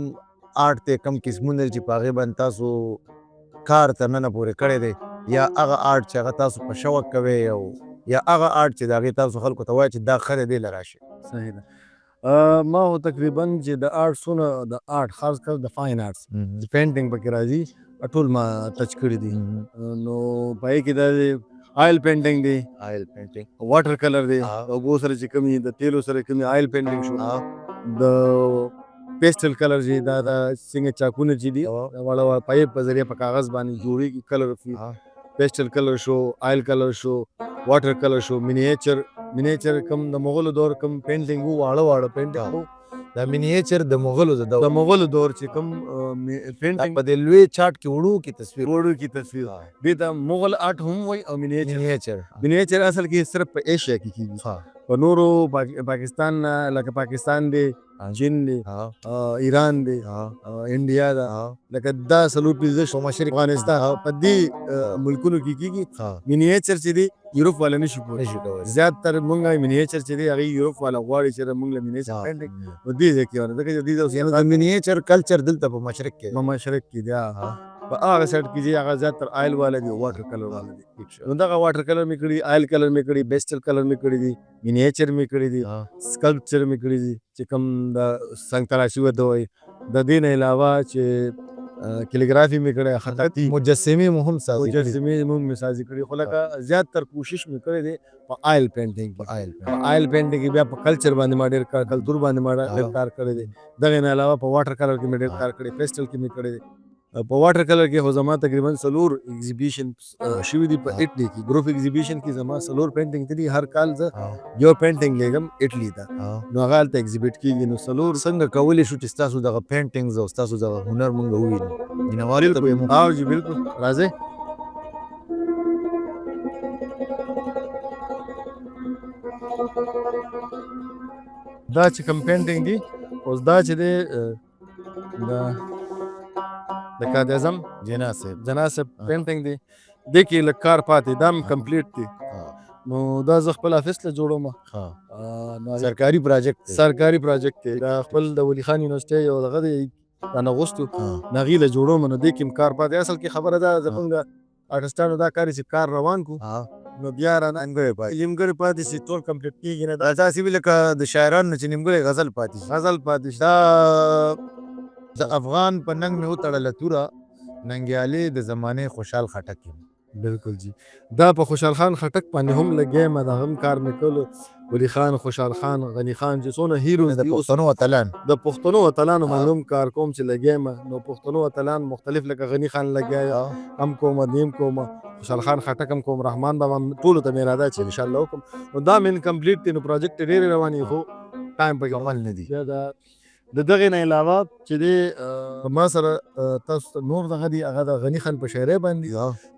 آرټ دی کم قسمونه چې په هغې باندې تاسو کار تر ننه پورې کړی دی یا هغه آرټ چې هغه تاسو په شوق کوئ او یا هغه آرټ چې د هغې تاسو خلکو ته وایي چې دا ښه دی دې له راشئ. صحیح ده. ما خو تقریبا چې د آرټسونه د آرټ خاص کر د فاین آرټس چې پینټینګ پکې راځي ټول ما ټچ کړي دي. نو په هغې کې دا آیل پینټینګ دی، آیل پینټینګ، واټر کلر دی، اوبو سره چې کوم د تیلو سره کوم آیل پینټینګ شو، د پیسټل کلر چې دا څنګه چاکونه چې دي واړه پایپ په ذریعه په کاغذ باندې جوړېږي کلر پیسټل کلر شو، آیل کلر شو، واټر کلر شو، مینیچر کم د مغلو دور کم پینټینګ وو واړه پینټینګ وو. دا مینیچر د مغلو د مغلو دور چې کم پینټینګ په دې لوی چارټ کې وړو کې تصویر دې ته مغل آرټ هم وایي او مینیچر اصل کې صرف په ایشیا کې کېږي. په نورو پاکستان لکه پاکستان دی، چین دی، ایران دی، انډیا ده، لکه دا څلور پنځه مشرق افغانستان په دې ملکونو کې کېږي. مینیچر چې دی یورپ والا نشي کولی. زیاتره مونږ مینیچر چې دی هغې یورپ والا غواړي چې مونږ له مینیچر پینټینګ نو دې ځای کې ځکه چې د مینیچر کلچر دلته په مشرق کې دی. په هغه سایډ کې چې هغه زیاتره آیل والا دي، واټر کلر والا دي. نو دغه واټر کلر مې کړي، آیل کلر مې کړي، پیسټل کلر مې کړي دي، مینیچر مې کړي دي، سکلپچر مې کړي دي چې کوم د څنګ تراشي ورته وایي. د دې نه علاوه چې کلیګرافي مې کړی، خطاطي، مجسمې مو هم سازي کړي. خو لکه زیاتر کوشش مې کړی دی په آیل پینټینګ کې. بیا په کلچر باندې ما ډېر کار، کلتور باندې ما ډېر کار کړی دی. دغې نه علاوه په واټر کلر کې مې ډېر کار کړی، پیسټل کې مې کړی دی. په واټر کلر کې خو زما تقریبا 4 ایگزیبیشن شوي دي په اټلي کې. ګروپ ایگزیبیشن کې زما 4 پینټینګ دي. هر کال زه یو پینټینګ لیږم اټلي ته، نو هغه هلته ایگزیبیټ کېږي. نو 4 څنګه کولی شو چې ستاسو دغه پینټینګز او ستاسو دغه هنر مونږ ووینو؟ مینوالو ته به یې جی بالکل راځئ. دا چې کوم پینټینګ دي اوس دا چې دی د قائد اعظم جناح صاحب پینټینګ دی. دې کې لږ کار پاتې، دا هم کمپلیټ دی. نو دا زه خپل افیس ته جوړوم. سرکاري پراجیکټ دی. دا خپل د ولی خان یونیورسټۍ یو دغه دی رانغوښتو، هغې له جوړوم. نو دې کې هم کار پاتې. اصل کې خبره ده زموږ د آرټسټانو دا کار چې کار روان کړو نو بیا رانه نیمګړی پاتې شي، ټول کمپلیټ کېږي نه. داسې وي لکه د شاعرانو چې نیمګړی غزل پاتې شي. دا د افغان په ننګ مې وتړله توره، ننګیالې د زمانې خوشحال خټک یم. بالکل جی. دا په خوشحال خان خټک باندې هم لګیم، دا هم کار مې کولو. ولی خان، خوشحال خان، غني خان چې څونه هیروز دي، د پښتنو اتلانو باندې هم کار کوم چې لګیم. نو پښتنو اتلان مختلف لکه غني خان لګیا هم کوم، نیم کوم، خوشحال خان خټک هم کوم، رحمان بابا ټولو ته مې اراده چې انشاءالله وکړم. نو دا مې کمپلیټ دی. نو پروجیکټ ډېرې روانې خو ټایم پکې عمل نه دي. د دغې نه علاوه چې دی ما سره تاسو ته نور دغه دی، هغه د غني خان په شاعرۍ باندې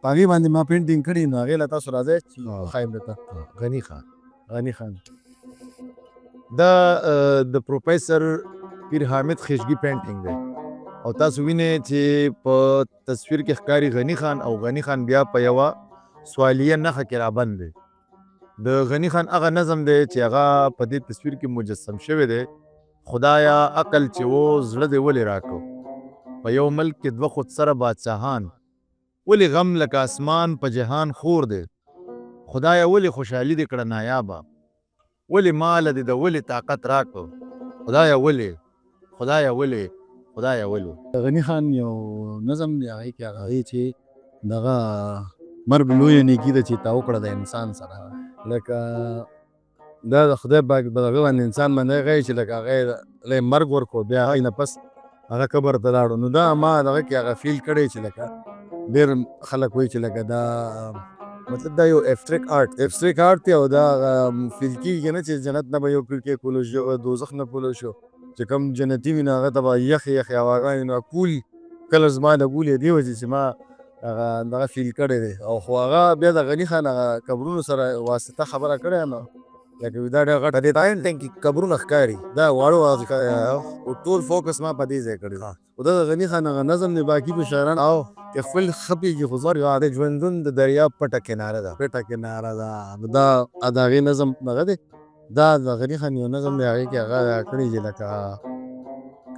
په هغې باندې ما پینټینګ کړي. نو هغې له تاسو راځئ چې ښایم درته. غني خان دا د پروفیسر پیر حامد خیشګي پینټینګ دی او تاسو وینئ چې په تصویر کې ښکاري غني خان، او غني خان بیا په یوه سوالیه نښه کې رابند دی. د غني خان هغه نظم دی چې هغه په دې تصویر کې مجسم شوی دی: خدایا عقل چې و زړه دې ولې راکړو، په یو ملک کې 2 خودسره بادشاهان، ولې غم لکه اسمان په جهان خور دی، خدایا ولې خوشحالي دې کړه نایابه، ولې مال دې د ولې طاقت راکړو، خدایا ولې. غني خان یو نظم دی هغې کې هغه چې دغه مرګ لویه نیکي ده چې تا وکړه د انسان سره. لکه دا د خدای پاک په دغه باندې انسان باندې هغه چې لکه هغې له مرګ ورکړو، بیا هغې نه پس هغه قبر ته لاړو. نو دا ما دغه کې هغه فیل کړی چې لکه ډېر خلک وایي چې لکه دا مطلب دا یو ابسټریکټ آرټ دی او دا فیل کېږي نه چې جنت نه به یو کړکۍ کولو شو او دوزخ نه کولو شو، چې کوم جنتي وي نو هغه ته به یخې هواګانې نو کول کله زما د کول یې دې وجې چې ما هغه دغه فیل کړی دی. او خو هغه بیا د غني خان هغه قبرونو سره واسطه خبره کړې یم، لکه دا ډېر غټ د دې ټینګ کې قبرونه ښکاري، دا واړو ټول فوکس ما په دې ځای کړی. خو دا د غني خان هغه نظم دی، باقي په شاعران او خپل خپېږي خو زور د ژوندون د دریاب پټه کناره ده. دا د هغې نظم دغه دی. دا د غني خان یو نظم دی هغې کې هغه کړی چې لکه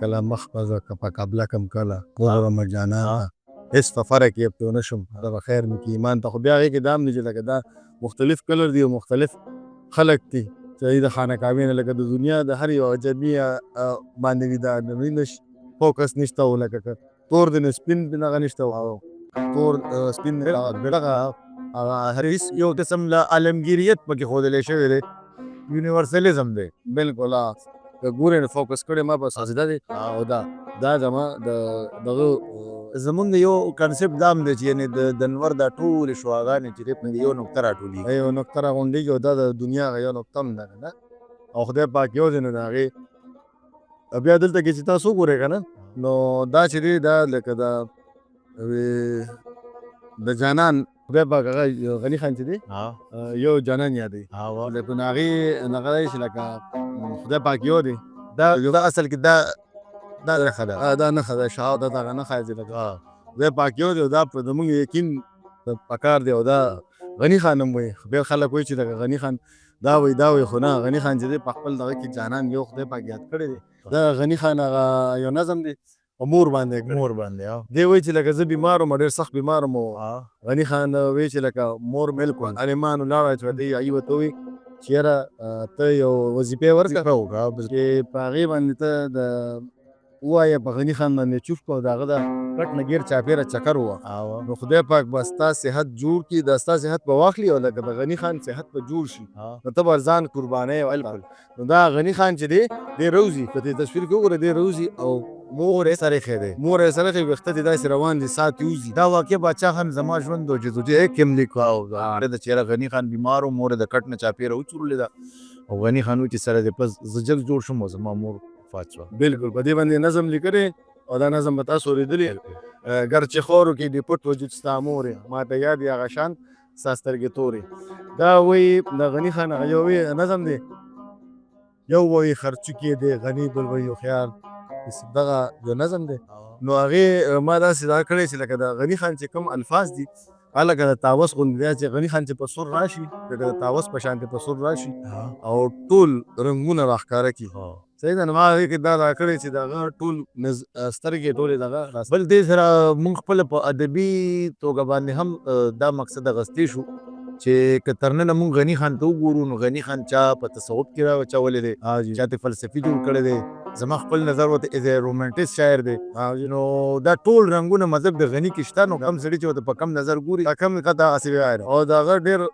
کله مخ په قبله کم کله غرمه جانانه هیڅ په فرق یې پرې ونه شم دغه خیر مې کې ایمان ته خو بیا هغې کې دا هم دی چې لکه دا مختلف کلر دي او مختلف خلق دي چې د خانقاوې نه لکه د دنیا د هر یو اجنبي باندې وي دا نه فوکس نشته او لکه که تور دی نو سپین دغه نشته او تور سپین دغه هر هیڅ یو قسم له عالمګیریت پکې ښودلی شوی دی یونیورسلیزم دی بالکل که ګورې نو فوکس کړی ما بس حسده دی او دا زما د دغه زمونږ یو کنسپټ دا هم دی چې یعنې د انور دا ټولې شعاګانې چې دی په یو نقطه راټولېږي یو نقطه راغونډېږي او دا د دنیا هغه یو نقطه هم ده که نه او خدای پاک یو دی نو د هغې بیا دلته کې چې تاسو وګورئ که نه نو دا چې دی دا لکه د جانان خدای پاک هغه غني خان چې دی یو جانان یادوي لیکن هغې هغه دی چې لکه خدای پاک یو دی دا اصل کې دا نښه ده دا نښه ده شهادت هغه نښه چې لکه خدای پاک یو دی او دا زموږ یقین پکار دی او دا غني خان هم وایي بیا خلک وایي چې لکه غني خان دا وایي خو نه غني خان چې دی په خپل دغه کې جانان یو خدای پاک یاد کړی دی دا غني خان هغه یو نظم دی مور باندې دی وایي چې لکه زه بیمار وم ډېر سخت بیمار وم غني خان وایي چې لکه مور ملکون عالمان ولاړه چې دی هغې ورته وایي چې یاره ته یو وظیفې ورکړه چې په هغې باندې ته د ووایه په غني خان باندې چوف کړه د هغه د کټ نه ګیر چاپېره چکر ووه نو خدای پاک به ستا صحت جوړ کړي دا ستا صحت به واخلي او لکه د غني خان صحت به جوړ شي نو ته به ځان قربانۍ نو دا غني خان چې دی دی روزي که دې تصویر کې وګوره دی روزي او مور یې سره ایښی دی مور یې سره ایښی ویښته دې داسې روان دي سات یې وځي دا واقع باچا خان زما ژوند و جدوجہد کې هم لیکو او د چېرې غني خان بیمار و مور یې د کټ نه چاپېره وچورلې ده او غني خان وایي چې سره دې پس زه جګ جوړ شوم او زما مور وفات شوه بالکل په دې باندې نظم لیکلی او دا نظم به تاسو اورېدلي ګرچې خورو کې دې پټ وجود ستا مور یې ما ته یاد یې هغه شان ستا سترګې تورې دا وایي د غني خان هغه یو نظم دی یو وایي خرچوکې دی غني بل وایي هوښیار دغه یو نظم دی نو هغې ما داسې دا کړی چې لکه د غني خان چې کوم الفاظ دي هلکه د تاوس غوندې دی چې غني خان چې په سور راشي لکه د تاوس په شانتې په سور راشي او ټول رنګونه راښکاره کړي صحیح ده نو ما هغې کې دا کړی چې د هغه ټول سترګې ټولې دغه بل دې سره مونږ خپله په ادبي توګه باندې هم دا مقصد اخیستی شو چې که تر ننه مونږ غني خان ته وګورو نو غني خان چا په تصوف کې راچولی دی چا ته فلسفي جوړ کړی دی زما خپل نظر ورته ایز رومانټیست شاعر دی نو دا ټول رنګونه مذهب د غني کې شته نو کم سړي چې ورته په کم نظر ګوري کم قطع هسې وایي او د هغه ډېر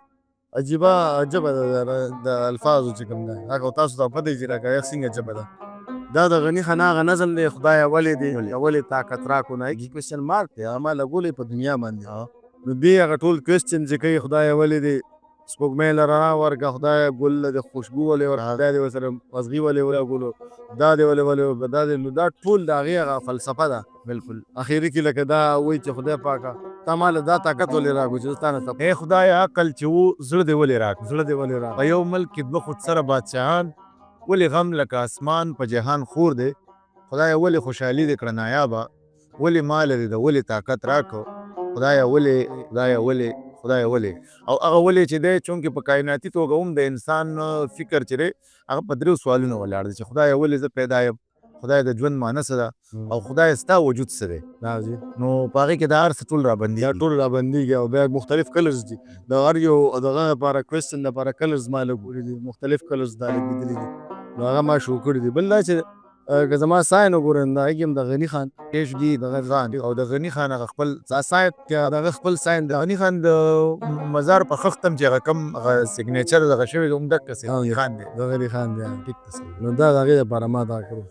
عجیبه ژبه ده د الفاظو چې کوم ده هغه تاسو ته پته چې لکه څنګه ژبه ده دا د غني خان هغه نظم دی خدایه ولې دی ولې طاقت راکړو نه هغې کوېسچن مارک دی هغه لګولی په دنیا باندې نو دی هغه ټول کوېسچن چې کوي خدایه ولې دی سپوږمۍ له رڼا ورکړه خدایه ګل د خوشبو ولې ورکړه خدای دې ورسره مزغي ولې ولګولو دا دې ولې دا دې نو دا ټول د هغې هغه فلسفه ده بالکل اخري کې لکه دا وایي چې خدای پاکه تا ماله دا طاقت ولې راکړو چې زه تا نه ای خدایه عقل چې و زړه دې ولې راکړو زړه دې ولې راکړو په یو ملک کې دوه خودسره بادشاهان ولې غم لکه اسمان په جهان خور دی خدایه ولې خوشحالي دې کړه نایابه ولې مال دې د ولې طاقت راکړو خدایه ولې او هغه ولې چې دی چونکې په کائناتي توګه هم د انسان فکر چې دی هغه په دریو سوالونو ولاړ دی چې خدایه ولې زه پیدا یم خدای د ژوند معنی څه ده او خدای ستا وجود څه دی نو په هغې کې دا هر څه ټول رابندېږي او بیا مختلف کلرز دي د هر یو دغه لپاره کوېسچن لپاره کلرز ما لګولي دي مختلف کلرز دا لګېدلي دي نو هغه ما شو کړي دي بل دا چې که زما ساین وګورئ نو د هغې هم د غني خان پیش دي دغه خان او د غني خان هغه خپل ساین دغه خپل ساین د غني خان د مزار په خښت هم چې هغه کم هغه سیګنیچر دغه شوی دی همدقسې غني خان دی د غني خان دی نو دا د هغې لپاره ما دا کړو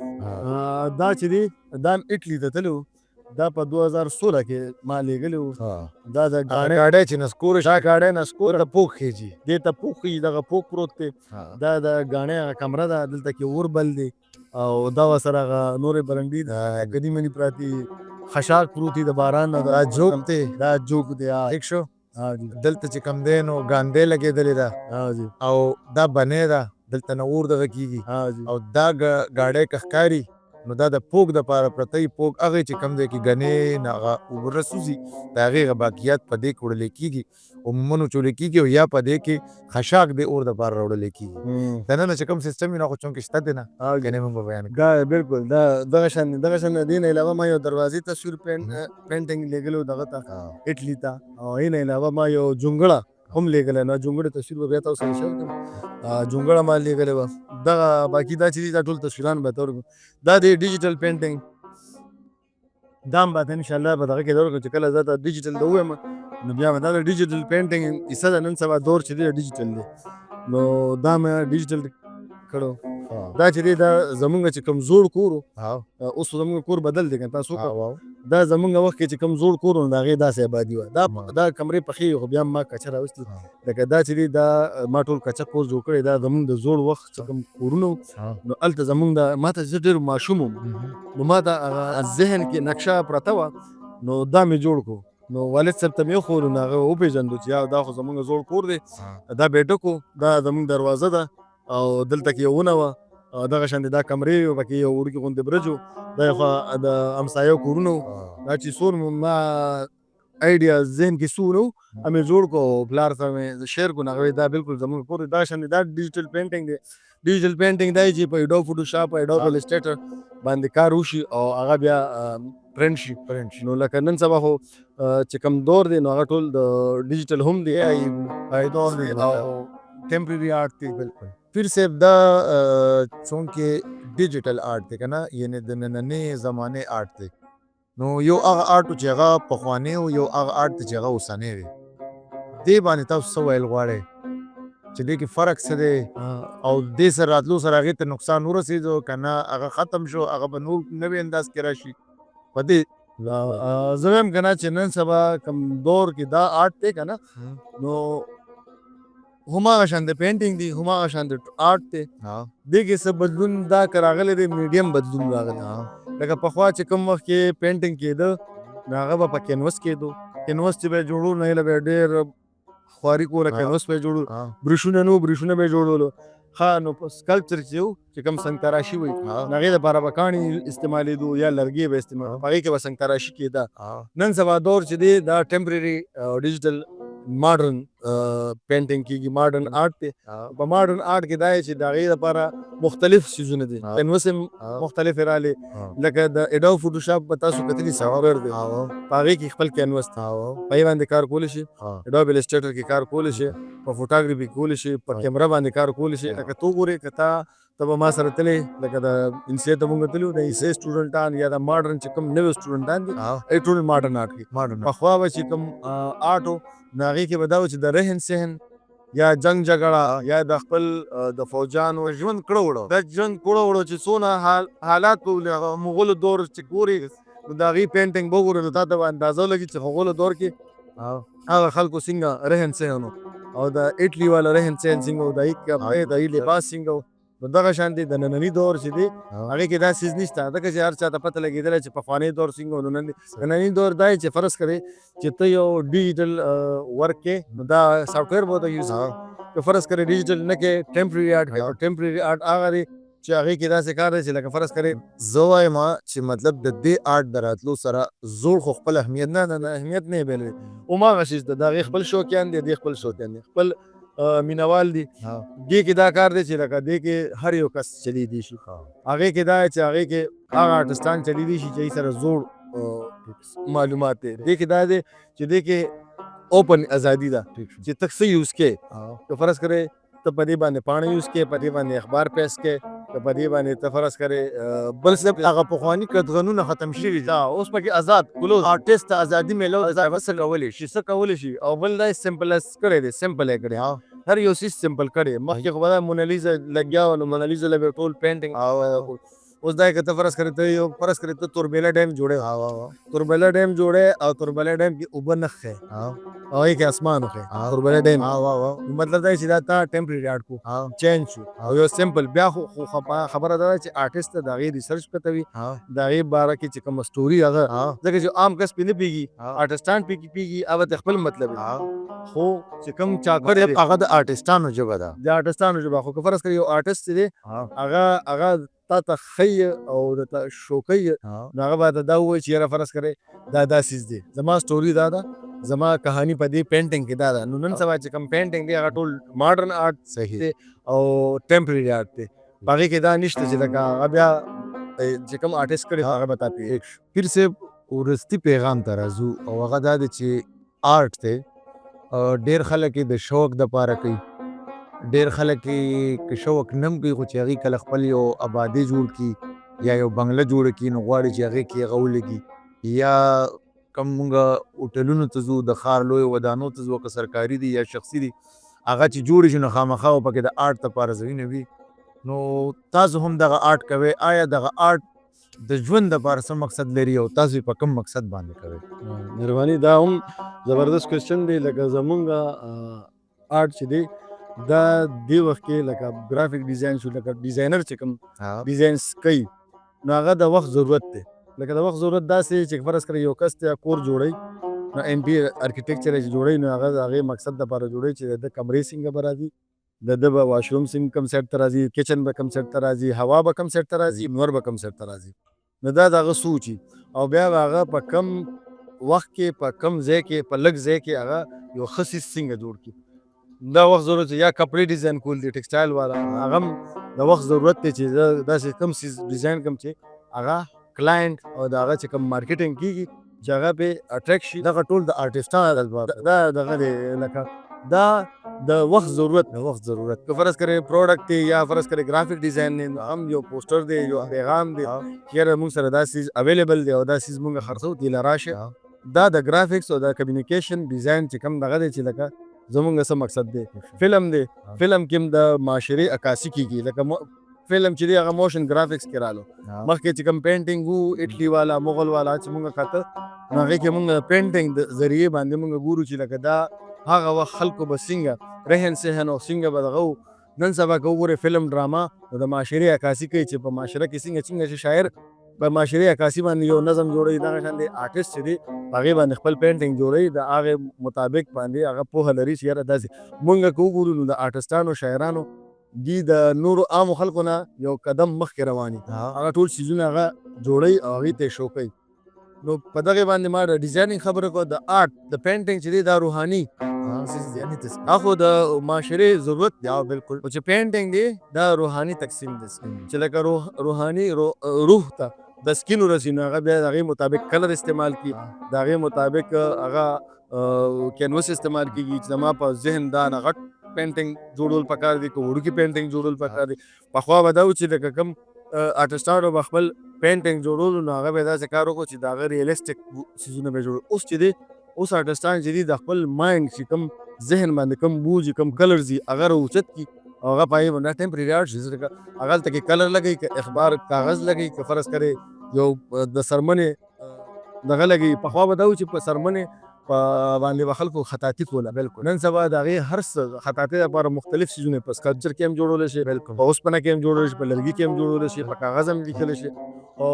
دا چې دی دا هم اټلي ته تللی و دا په 2016 کې ما لیږلی و دا د ګاډی چې نسکور دا ګاډی نسکور ته پوک خېجي دې ته پوک خېجي دغه پوک پروت دی دا د ګاڼۍ هغه کمره ده دلته کې اور بل دی او دا ورسره هغه نورې برنډې ګني مني پراتې خشاک پروت دي د باران نه دا جوک دی ټیک شو دلته چې کم دی نو ګاندې لګېدلې ده او دا بنې ده دلته نه اور دغه کېږي او دا ګاډی که ښکاري نو دا د پوک د پاره پرتی پوک هغه چې کم دی کې غنې ناغه اوبره سوزي د هغې باقیات په دې کې وړلی کېږي عموماً وچولی کېږي او یا په دې کې خشاک د اور د پاره راوړلی کېږي دننه چې کوم سیستم وي نو خو چونکې شته دی نه ګنې موږ به بیان کوو. دا بالکل دا دغه شان دې نه علاوه ما یو دروازې تصویر پینټینګ لیږلی و دغه ته اټلي ته او هغې نه علاوه ما یو جونګړه هم لیږلی نو جونګړې تصویر به بیا تاسو سره شیر کړم جونګړه ما لیږلی وه دغه باقي دا چې دي دا ټول تصویران به ته دا د ډیجیټل پینټینګ دا هم به انشاءالله به دغه کې درکړو چې کله زه ته ډیجیټل ته ووایم نو بیا به دا د ډیجیټل پینټینګ حصه ده. نن سبا دور چې دی ډیجیټل دی نو دا مې ډیجیټل کړو. دا چې دی دا زمونږ چې کوم زوړ کور و اوس زمونږ کور بدل دی که تاسو دا زمونږ وخت کې چې کوم زوړ کور و نو د هغې داسې آبادي وه دا کمرې پخې خو بیا هم ما کچه راوستي لکه دا چې دی دا ما ټول کچه کور جوړ کړی دا زمونږ د زوړ وخت چې کوم کورونه نو هلته زمونږ د ما ته زه ډېر ماشوم وم نو ما ته هغه ذهن کې نقشه پرته وه نو دا مې جوړ کړو نو والد صاحب ته مې وښودو نو هغه وپېژندو چې یا دا خو زمونږ زوړ کور دی دا به یې ډکو دا زمونږ دروازه ده او دلته کې یو ونه وه دغه شان دا کمرې وې پکې یو وړوکي غوندې برج و دا خوا د همسایو کورونه وو دا چې څور ما آیډیا ذهن کې څو نه وو همې جوړ کړو پلار ته مې شیر کړو نو هغه دا بالکل زمونږ کور دی دا شان دا ډیجیټل پینټینګ دی. ډیجیټل پینټینګ دا چې په ایډو فوټوشاپ ایډو السټریټر باندې کار وشي او هغه بیا پرنټ شي نو لکه نن سبا خو چې کوم دور دی نو هغه ټول د ډیجیټل هم دی ایډو دی او ټیمپرری آرټ دی. بالکل پیر صاحب دا چونکې ډیجیټل آرټ دی که نه یعنې د نننۍ زمانې آرټ دی نو یو هغه آرټ چې هغه پخوانی و یو هغه آرټ دی چې هغه اوسنی دی دې باندې تاسو څه ویل غواړئ چې دې کې فرق څه دی او دې سره راتلو سره هغې ته نقصان ورسېدو که نه هغه ختم شو هغه به نور نوي انداز کې راشي په دې زه وایم که نه چې نن سبا کوم دور کې دا آرټ دی که نه نو هماغه شان د پینټینګ دی هماغه شان د آرټ دی دې کې څه بدلون دا که راغلی دی میډیم بدلون راغلی لکه پخوا چې کوم وخت کې پینټینګ کېده نو هغه به په کینوس کېدو کینوس چې به یې جوړو نو هیله به یې ډېر خواري کوله کینوس به یې جوړو برشونه نه وو برشونه به یې جوړولو ښه نو په سکلپچر چې و چې کوم سنګ تراشي وي نو هغې دپاره به کاڼي استعمالېدو یا لرګي به استعمال په هغې کې به سنګ تراشي کېده. نن سبا دور چې دی دا ټیمپرري ډیجیټل ماډرن پینټینګ کېږي ماډرن آرټ دی په ماډرن آرټ کې دا چې د هغې دپاره مختلف څیزونه دي کینوس هم مختلفې رالې لکه د ایډو فوټوشاپ به تاسو کتلي سافټویر دی په هغې کې خپل کینوس دی په هغې باندې کار کولی شي ایډو السټریټر کې کار کولی شي په فوټوګرافي کولی شي په کیمره باندې کار کولی شي لکه تو ګورې که تا ته به ما سره تللی لکه د انسیې ته مونږ تللي د انسیې سټوډنټان یا د ماډرن چې کوم نوي سټوډنټان دي ای ټول ماډرن آرټ کې پخوا به چې کوم آرټ و نو هغې کې به دا و چې د رهن سهن یا جنګ جګړه یا د خپل د فوجانو ژوند کړه وړه دا ژوند کړه وړه چې څونه حالات په مغولو دور چې ګورې نو د هغې پینټینګ به وګورې نو تا ته به اندازه ولګي چې مغولو دور کې هغه خلکو څنګه رهن سهن او د اټلي والا رهن سهن څنګه و د هغې لباس څنګه و نو دغه شان دی د ننني دور چې دی هغې کې دا څیز نشته ځکه چې هر چا ته پته لګېدلی چې پخوانی دور څنګه و ننني دور دا چې فرض کړې چې ته یو ډیجیټل ورک کې نو دا سافټویر به ورته یوز کړې که فرض کړې ډیجیټل نه کې ټیمپرري آرټ کې ټیمپرري آرټ هغه دی چې هغې کې داسې کار دی چې لکه فرض کړې زه وایم چې مطلب د دې آرټ د راتلو سره زوړ خو خپل اهمیت نه اهمیت نه یې بېلوي هماغه څیز ده د هغې خپل شوقیان دي دې خپل شوقیان دي خپل مینوال دي دې کې دا کار دی چې لکه دې کې هر یو کس چلیدی شي هغې کې دا چې هغې کې هغه آرټسټان چلیدی شي چې سره زوړ معلومات دی دې کې دا دی چې دې کې اوپن ازادي ده چې ته څه یوز کې که فرض کړې ته په دې باندې پاڼه یوز کې په دې باندې اخبار پیس کې که په دې باندې ته فرض کړې بل څه هغه پخواني قدغنونه ختم شوي دا اوس پکې آزاد کلوز آرټسټ ته ازادي میلو څه کولی شي څه کولی شي او بل دا سمپلس کړی دی سمپل یې کړی هر یو څیز سمپل کړی مخکې خو به دا مونالیزه لګیا وه نو مونالیزه له به ټول پینټینګ اوس دا که ته فرض کړې ته یو فرض کړې ته توربېله ډیم جوړې توربېله ډیم جوړې او توربېله ډیم کې اوبه نه ښې او هغې کې اسمان وښې توربېله ډیم مطلب دا چې دا تا ټیمپرري آرټ کو چینج شو او یو سمپل بیا خو خبره دا ده چې آرټسټ ته د هغې ریسرچ پته وي د هغې باره کې چې کومه سټوري هغه ځکه چې عام کس پې نه پوهېږي آرټسټان پې کېږي هغه ته خپل مطلب خو چې کوم چاکو پر هغه د آرټستانو ژبه ده. د آرټستانو ژبه خو که فرض کړئ یو آرټست چې دی هغه تا ته ښیي او درته شو کوي نو هغه به دا ووایي چې یاره فرض کړئ دا څیز دی زما سټوري دا ده زما کهاني په دې پینټینګ کې دا ده. نو نن سبا چې کوم پینټینګ دی هغه ټول ماډرن آرټ صحیح دی او ټیمپرری آرټ دی. په هغې کې دا نشته چې لکه هغه بیا چې کوم آرټسټ کړی هغه به تا پې پیر صاحب ورستی پیغام ته راځو او هغه دا دی چې آرټ دی ډېر خلک یې د شوق دپاره کوي، ډېر خلک یې که شوق نه هم کوي خو چې هغوی کله خپل یو آبادي جوړ کړي یا یو بنګله جوړه کړي نو غواړي چې هغې کې هغه ولګي یا کم مونږ هوټلونو ته ځو د ښار لویو ودانو ته ځو که سرکاري دي یا شخصي دي هغه چې جوړې شي نو خامخا به پکې د آرټ دپاره ځایونه وي. نو تاسو هم دغه آرټ کوئ، آیا دغه آرټ د ژوند دپاره څه مقصد لري او تاسو یې په کوم مقصد باندې کوئ؟ مهرباني دا هم زبردست کوېسچن دی. لکه زمونږ آرټ چې دی دا دې وخت کې لکه ګرافیک ډیزاین شو لکه ډیزاینر چې کوم ډیزاینس کوي نو هغه د وخت ضرورت دی. لکه د وخت ضرورت داسې چې فرض کړئ یو کس ته کور جوړوي نو ایم پی ارکیټیکچر چې جوړوي نو هغه د هغې مقصد دپاره جوړوي چې د کمرې څنګه به راځي، د به واشروم څنګه کوم سیټ ته راځي، کچن به کوم سیټ ته راځي، هوا به کوم سیټ ته راځي، نور به کوم سیټ ته راځي. نو دا د هغه سوچ او بیا به هغه په کم وخت کې په کم ځای کې په لږ ځای کې هغه یو ښه څیز څنګه جوړ کړي. دا وخت ضرورت یا کپړې ډیزاین کول دي ټیکسټایل والا هغه هم د وخت ضرورت دی چې داسې کم څیز ډیزاین کوم چې هغه کلاینټ او د هغه چې کوم مارکیټینګ کېږي چې هغه پې اټریکټ شي. دغه ټول د آرټسټانو دا دغه دی لکه دا د وخت ضرورت که فرض کړئ پروډکټ دی یا فرض کړئ ګرافیک ډیزاین دی هم یو پوسټر دی یو پیغام دی چې یاره موږ سره دا څیز اویلیبل دی او دا څیز موږ خرڅوو دی راشه. دا د ګرافکس او د کمیونیکیشن ډیزاین چې کوم دغه دی چې لکه زمونږ څه مقصد دی. فلم دی فلم کې هم د معاشرې عکاسي کېږي لکه فلم چې دی هغه موشن ګرافکس کې رالو مخکې چې کوم پینټینګ وو اټلي والا مغل والا چې مونږ کاته نو هغې کې مونږ پینټینګ د ذریعې باندې مونږ ګورو چې لکه دا هغه وخت خلکو به څنګه رهن سهن او څنګه به دغه نن سبا که وګورې فلم ډراما نو د معاشرې عکاسي کوي چې په معاشره کې څنګه چې شاعر په معاشرې عکاسي باندې یو نظم جوړوي دغه شان دی آرټسټ چې دی هغې باندې خپل پینټینګ جوړوي د هغې مطابق باندې هغه پوهه لري چې یاره داسې مونږ که وګورو نو د آرټسټانو شاعرانو دی د نورو عامو خلکو نه یو قدم مخکې رواني هغه ټول څیزونه هغه جوړوي او هغې ته یې شو کوي. نو په دغې باندې ما د ډیزاینینګ خبره کوه د آرټ د پینټینګ چې دی دا روحاني هغه د معاشرې ضرورت دی بالکل چې پینټینګ دی دا روحاني تقسیم دی چې لکه روحاني روح ته د سکین ورسي نو هغه بیا د هغې مطابق کلر استعمال کړي د هغې مطابق هغه کینوس استعمال کېږي چې زما په ذهن دا نه غټ پینټینګ جوړول پکار دي که وړوکي پینټینګ جوړول پکار دي. پخوا به دا و چې لکه کوم آرټسټانو به خپل پینټینګ جوړولو نو هغه به یې داسې کار وکړو چې د هغه ریئلسټک څیزونه به یې جوړول. اوس چې دی اوس آرټسټان چې دي د خپل مایند چې کوم ذهن باندې کوم بوج کوم کلرز دي هغه راوچت کړي او هغه په هغې باندې ټیمپرري آرټ شي هغه هلته کې کلر لګوي که اخبار کاغذ لګوي که فرض کړې یو د څرمنې دغه لګوي. پخوا به دا و چې په څرمنې په باندې به خلکو خطاطي کوله بالکل نن سبا د هغې هر څه خطاطۍ لپاره مختلف څیزونه په سکالپچر کې هم جوړولی شي په اوسپنه کې هم جوړولی شي په لرګي کې هم جوړولی شي په کاغذ هم لیکلی شي او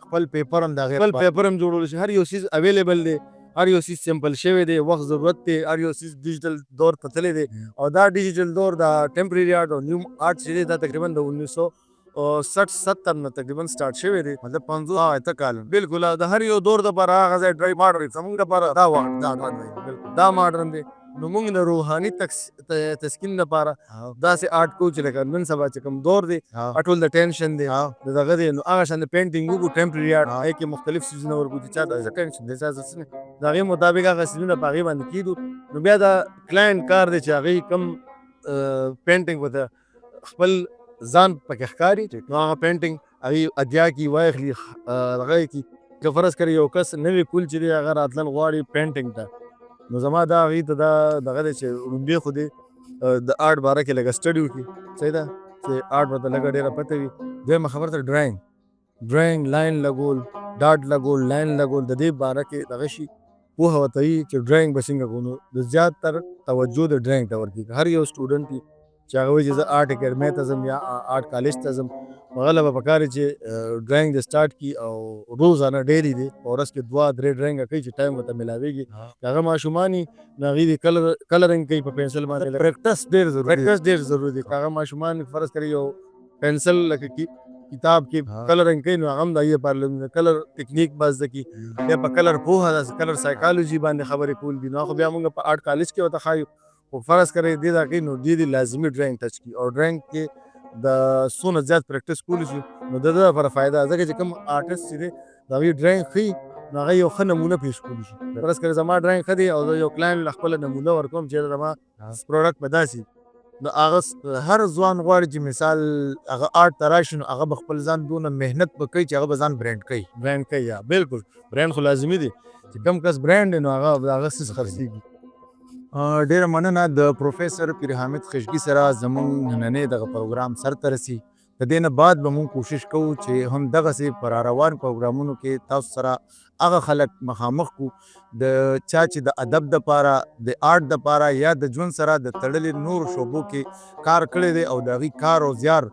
خپل پیپر هم د هغې خپل پیپر هم جوړولی شي. هر یو څیز اویلیبل دی هر یو څیز سمپل شوی دی وخت ضرورت دی هر یو څیز ډیجیټل دور ته تللی دی او دا ډیجیټل دور دا ټیمپرري آرټ او نیو آرټ چې دی دا تقریبا د 1960-70 نه تقریبا سټارټ شوی دی مطلب 50 کال بالکل د هر یو دور دپاره هغه ځای ډرای ماډرن زمونږ دپاره دا وخت دا ماډرن دی. نو موږ د روحاني تسکین لپاره داسې آرټ کوو چې لکه نن سبا چې کوم دور دی ټول د ټینشن دی د دغه دی نو هغه شان د پینټینګ وکړو ټیمپرري آرټ هغې کې مختلف څیزونه ورکړو چې چا ته ټینشن دی چا ته څه نه د هغې مطابق هغه څیزونه په هغې باندې کېږدو. نو بیا د کلاینټ کار دی چې هغې کوم پینټینګ ورته خپل ځان پکې ښکاري نو هغه پینټینګ هغې ادیا کړي واخلي هغه یې کړي که فرض کړي یو کس نوی کول چې دی هغه راتلل غواړي پینټینګ ته نو زما دا هغې ته دا دغه دی چې لومبې خو دی د آرټ باره کې لږه سټډي وکړي صحیح ده چې آرټ ورته لږه ډېره پته وي. دویمه خبره ته ډرایینګ لاین لګول ډاټ لګول لاین لګول د دې باره کې دغه شي پوهه ورته وي چې ډرایینګ به څنګه کوو نو د زیاتر توجه د ډرایینګ ته ورکړي. هر یو سټوډنټ چې هغه وایي چې زه آرټ اکیډمۍ ته ځم یا آرټ کالج ته ځم هغه له به پکار وي چې ډرایینګ د سټارټ کړي او روزانه ډیلی دی په ورځ کې 2-3 ډرایینګه کوي چې ټایم ورته میلاویږي که هغه ماشومان وي نو هغوی د کلرینګ کوي په پنسل باندې پریکټس ډېر ضروري دی. پریکټس ډېر ضروري دی که هغه ماشومان فرض کړئ یو پنسل لکه کتاب کې کلرینګ کوي نو هغه هم د هغې لپاره د کلر ټکنیک به زده کړي یا په کلر پوهه داسې کلر سایکالوجي باندې خبرې کول دي نو هغه خو بیا موږ په آرټ کالج کې ورته ښایو خو فرض کړئ دې ته کوي نو دې لازمي ډرایینګ ټچ کړي او ډرایینګ کې د څونه زیات پریکټس کولی شي نو د ده لپاره فایده ده ځکه چې کوم آرټسټ چې دی د هغوی ډرایینګ ښیي نو هغه یو ښه نمونه پیش کولی شي فرض کړئ زما ډرایینګ ښه دی او زه یو کلاینټ له خپله نمونه ورکوم چې زما پروډکټ به داسې نو هغه هر ځوان غواړي چې مثال هغه آرټ ته راشي نو هغه به خپل ځان دونه محنت به کوي چې هغه به ځان برینډ کوي. برانډ کوي یا بالکل برانډ خو لازمي دی چې کوم کس برانډ دی نو هغه څه خرڅېږي. ډیره مننه د پروفیسر پیر حامد خشګي سره زموږ نننی دغه پروګرام سرته رسي. د دې نه بعد به موږ کوشش کوو چې هم دغسې په راروان پروګرامونو کې تاسو سره هغه خلک مخامخ کړو د چا چې د ادب دپاره د آرټ دپاره یا د ژوند سره د تړلې نورو شعبو کې کار کړی دی او د هغوی کار او زیار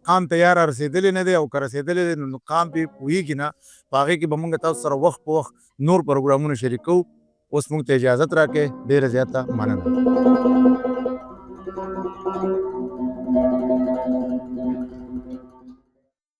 قام ته یا را رسېدلی نه دی او که رسېدلی دی نو قام پرې پوهېږي نه په هغې کې به موږ تاسو سره وخت په وخت نور پروګرامونه شریکوو. اوس موږ ته اجازت راکړئ ډېره زیاته مننه.